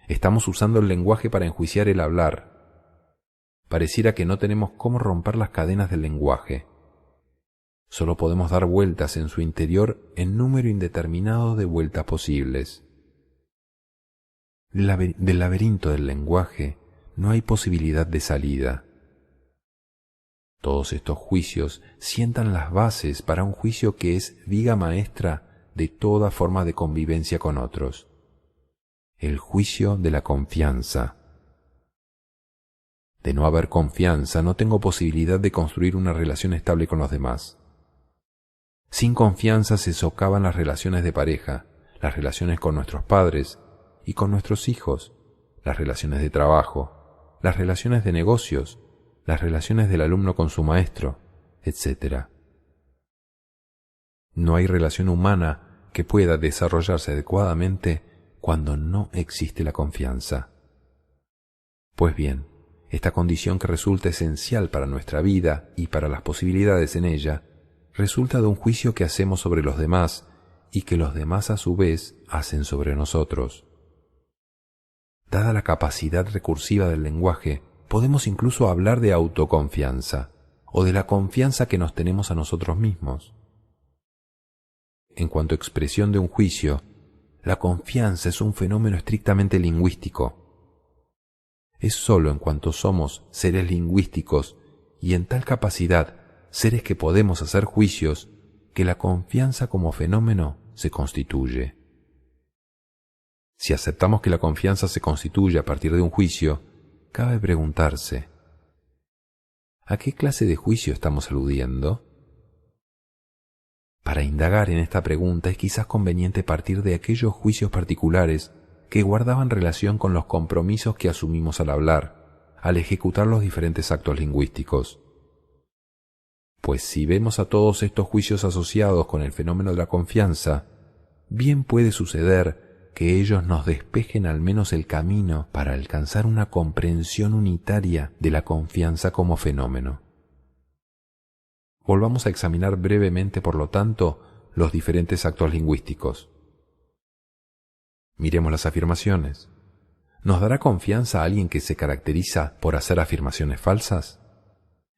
Estamos usando el lenguaje para enjuiciar el hablar. Pareciera que no tenemos cómo romper las cadenas del lenguaje. Solo podemos dar vueltas en su interior en número indeterminado de vueltas posibles. Del laberinto del lenguaje no hay posibilidad de salida. Todos estos juicios sientan las bases para un juicio que es viga maestra de toda forma de convivencia con otros. El juicio de la confianza. De no haber confianza, no tengo posibilidad de construir una relación estable con los demás. Sin confianza se socavan las relaciones de pareja, las relaciones con nuestros padres y con nuestros hijos, las relaciones de trabajo, las relaciones de negocios, las relaciones del alumno con su maestro, etc. No hay relación humana que pueda desarrollarse adecuadamente cuando no existe la confianza. Pues bien, esta condición que resulta esencial para nuestra vida y para las posibilidades en ella, resulta de un juicio que hacemos sobre los demás y que los demás a su vez hacen sobre nosotros. Dada la capacidad recursiva del lenguaje, podemos incluso hablar de autoconfianza o de la confianza que nos tenemos a nosotros mismos. En cuanto a expresión de un juicio, la confianza es un fenómeno estrictamente lingüístico. Es sólo en cuanto somos seres lingüísticos y en tal capacidad seres que podemos hacer juicios que la confianza como fenómeno se constituye. Si aceptamos que la confianza se constituye a partir de un juicio, cabe preguntarse, ¿a qué clase de juicio estamos aludiendo? Para indagar en esta pregunta es quizás conveniente partir de aquellos juicios particulares que guardaban relación con los compromisos que asumimos al hablar, al ejecutar los diferentes actos lingüísticos. Pues si vemos a todos estos juicios asociados con el fenómeno de la confianza, bien puede suceder que ellos nos despejen al menos el camino para alcanzar una comprensión unitaria de la confianza como fenómeno. Volvamos a examinar brevemente, por lo tanto, los diferentes actos lingüísticos. Miremos las afirmaciones. ¿Nos dará confianza a alguien que se caracteriza por hacer afirmaciones falsas?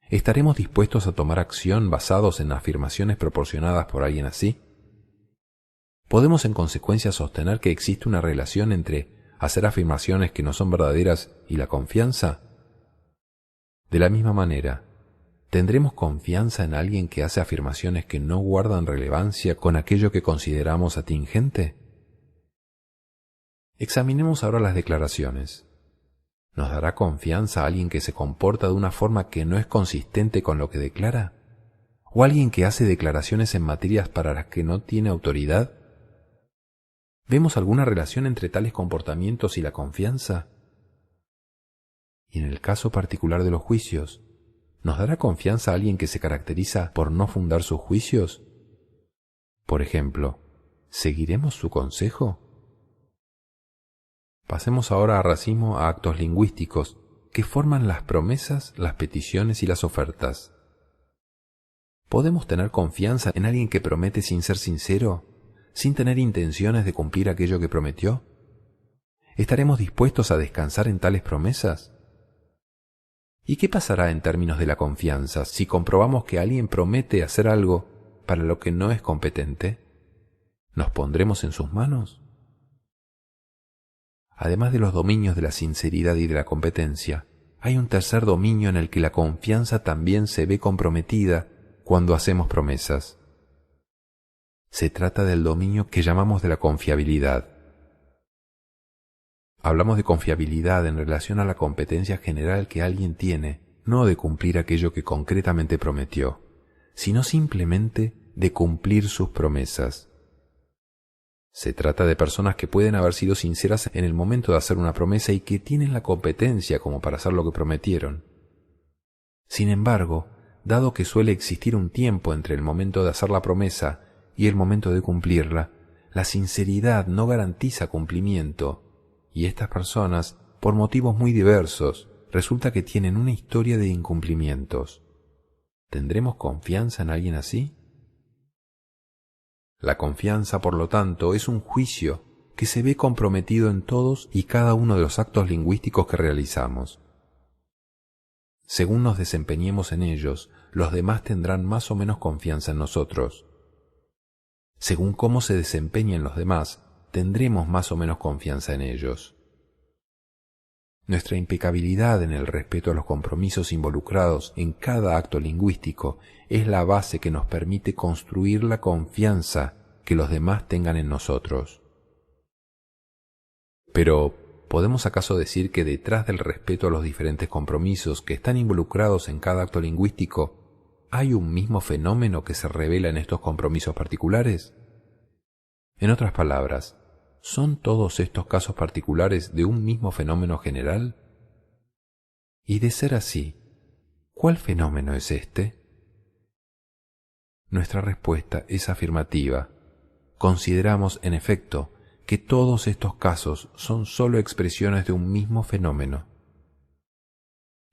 ¿Estaremos dispuestos a tomar acción basados en afirmaciones proporcionadas por alguien así? ¿Podemos en consecuencia sostener que existe una relación entre hacer afirmaciones que no son verdaderas y la confianza? De la misma manera, ¿tendremos confianza en alguien que hace afirmaciones que no guardan relevancia con aquello que consideramos atingente? Examinemos ahora las declaraciones. ¿Nos dará confianza a alguien que se comporta de una forma que no es consistente con lo que declara? ¿O alguien que hace declaraciones en materias para las que no tiene autoridad? ¿Vemos alguna relación entre tales comportamientos y la confianza? Y en el caso particular de los juicios, ¿nos dará confianza a alguien que se caracteriza por no fundar sus juicios? Por ejemplo, ¿seguiremos su consejo? Pasemos ahora a racimo a actos lingüísticos que forman las promesas, las peticiones y las ofertas. ¿Podemos tener confianza en alguien que promete sin ser sincero, sin tener intenciones de cumplir aquello que prometió? ¿Estaremos dispuestos a descansar en tales promesas? ¿Y qué pasará en términos de la confianza si comprobamos que alguien promete hacer algo para lo que no es competente? ¿Nos pondremos en sus manos? Además de los dominios de la sinceridad y de la competencia, hay un tercer dominio en el que la confianza también se ve comprometida cuando hacemos promesas. Se trata del dominio que llamamos de la confiabilidad. Hablamos de confiabilidad en relación a la competencia general que alguien tiene, no de cumplir aquello que concretamente prometió, sino simplemente de cumplir sus promesas. Se trata de personas que pueden haber sido sinceras en el momento de hacer una promesa y que tienen la competencia como para hacer lo que prometieron. Sin embargo, dado que suele existir un tiempo entre el momento de hacer la promesa y el momento de cumplirla, la sinceridad no garantiza cumplimiento, y estas personas, por motivos muy diversos, resulta que tienen una historia de incumplimientos. ¿Tendremos confianza en alguien así? La confianza, por lo tanto, es un juicio que se ve comprometido en todos y cada uno de los actos lingüísticos que realizamos. Según nos desempeñemos en ellos, los demás tendrán más o menos confianza en nosotros. Según cómo se desempeñen los demás, tendremos más o menos confianza en ellos. Nuestra impecabilidad en el respeto a los compromisos involucrados en cada acto lingüístico es la base que nos permite construir la confianza que los demás tengan en nosotros. Pero, ¿podemos acaso decir que detrás del respeto a los diferentes compromisos que están involucrados en cada acto lingüístico hay un mismo fenómeno que se revela en estos compromisos particulares? En otras palabras, ¿son todos estos casos particulares de un mismo fenómeno general? Y de ser así, ¿cuál fenómeno es este? Nuestra respuesta es afirmativa. Consideramos, en efecto, que todos estos casos son sólo expresiones de un mismo fenómeno.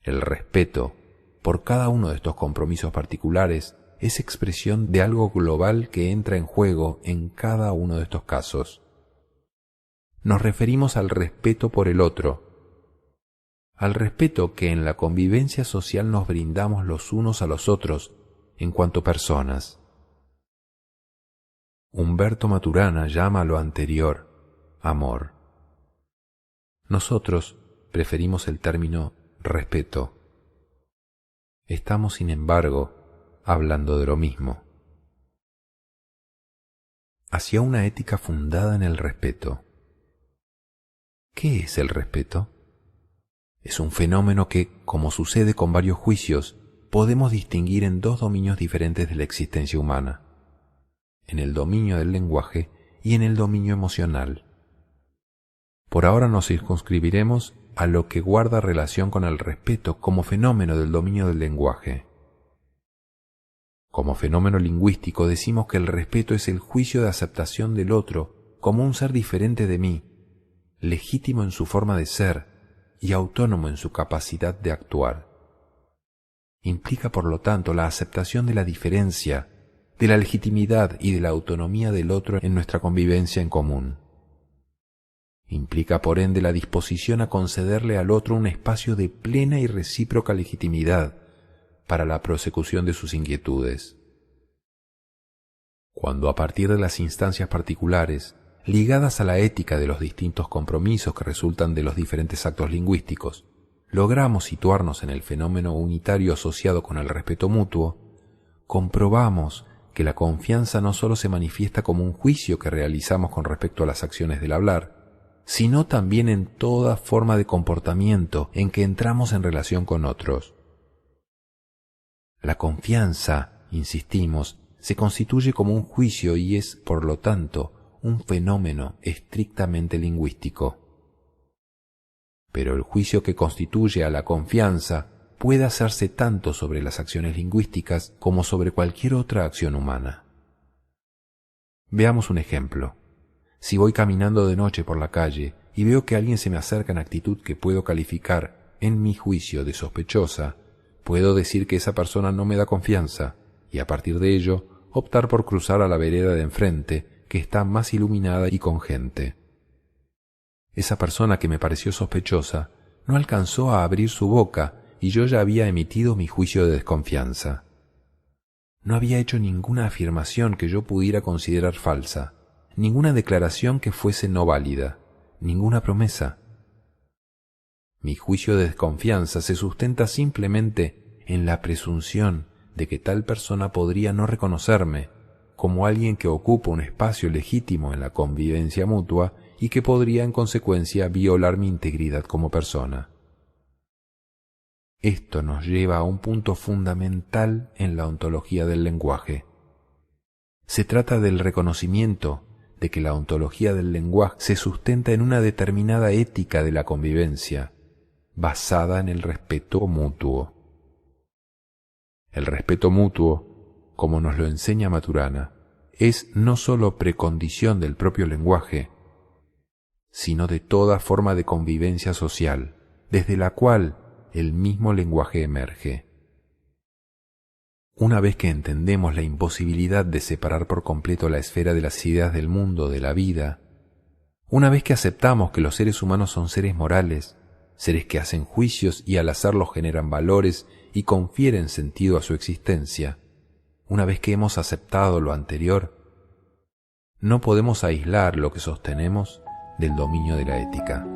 El respeto por cada uno de estos compromisos particulares es expresión de algo global que entra en juego en cada uno de estos casos. Nos referimos al respeto por el otro, al respeto que en la convivencia social nos brindamos los unos a los otros en cuanto personas. Humberto Maturana llama a lo anterior amor. Nosotros preferimos el término respeto. Estamos, sin embargo, hablando de lo mismo. Hacia una ética fundada en el respeto. ¿Qué es el respeto? Es un fenómeno que, como sucede con varios juicios, podemos distinguir en dos dominios diferentes de la existencia humana: en el dominio del lenguaje y en el dominio emocional. Por ahora nos circunscribiremos a lo que guarda relación con el respeto como fenómeno del dominio del lenguaje. Como fenómeno lingüístico decimos que el respeto es el juicio de aceptación del otro como un ser diferente de mí, legítimo en su forma de ser y autónomo en su capacidad de actuar. Implica, por lo tanto, la aceptación de la diferencia, de la legitimidad y de la autonomía del otro en nuestra convivencia en común. Implica, por ende, la disposición a concederle al otro un espacio de plena y recíproca legitimidad para la prosecución de sus inquietudes. Cuando, a partir de las instancias particulares, ligadas a la ética de los distintos compromisos que resultan de los diferentes actos lingüísticos, logramos situarnos en el fenómeno unitario asociado con el respeto mutuo, comprobamos que la confianza no sólo se manifiesta como un juicio que realizamos con respecto a las acciones del hablar, sino también en toda forma de comportamiento en que entramos en relación con otros. La confianza, insistimos, se constituye como un juicio y es, por lo tanto, un fenómeno estrictamente lingüístico. Pero el juicio que constituye a la confianza puede hacerse tanto sobre las acciones lingüísticas como sobre cualquier otra acción humana. Veamos un ejemplo. Si voy caminando de noche por la calle y veo que alguien se me acerca en actitud que puedo calificar, en mi juicio, de sospechosa, puedo decir que esa persona no me da confianza y, a partir de ello, optar por cruzar a la vereda de enfrente, que está más iluminada y con gente. Esa persona que me pareció sospechosa no alcanzó a abrir su boca y yo ya había emitido mi juicio de desconfianza. No había hecho ninguna afirmación que yo pudiera considerar falsa, ninguna declaración que fuese no válida, ninguna promesa. Mi juicio de desconfianza se sustenta simplemente en la presunción de que tal persona podría no reconocerme como alguien que ocupa un espacio legítimo en la convivencia mutua y que podría en consecuencia violar mi integridad como persona. Esto nos lleva a un punto fundamental en la ontología del lenguaje. Se trata del reconocimiento de que la ontología del lenguaje se sustenta en una determinada ética de la convivencia, basada en el respeto mutuo. El respeto mutuo, como nos lo enseña Maturana, es no sólo precondición del propio lenguaje, sino de toda forma de convivencia social, desde la cual el mismo lenguaje emerge. Una vez que entendemos la imposibilidad de separar por completo la esfera de las ideas del mundo de la vida, una vez que aceptamos que los seres humanos son seres morales, seres que hacen juicios y al hacerlos generan valores y confieren sentido a su existencia, una vez que hemos aceptado lo anterior, no podemos aislar lo que sostenemos del dominio de la ética.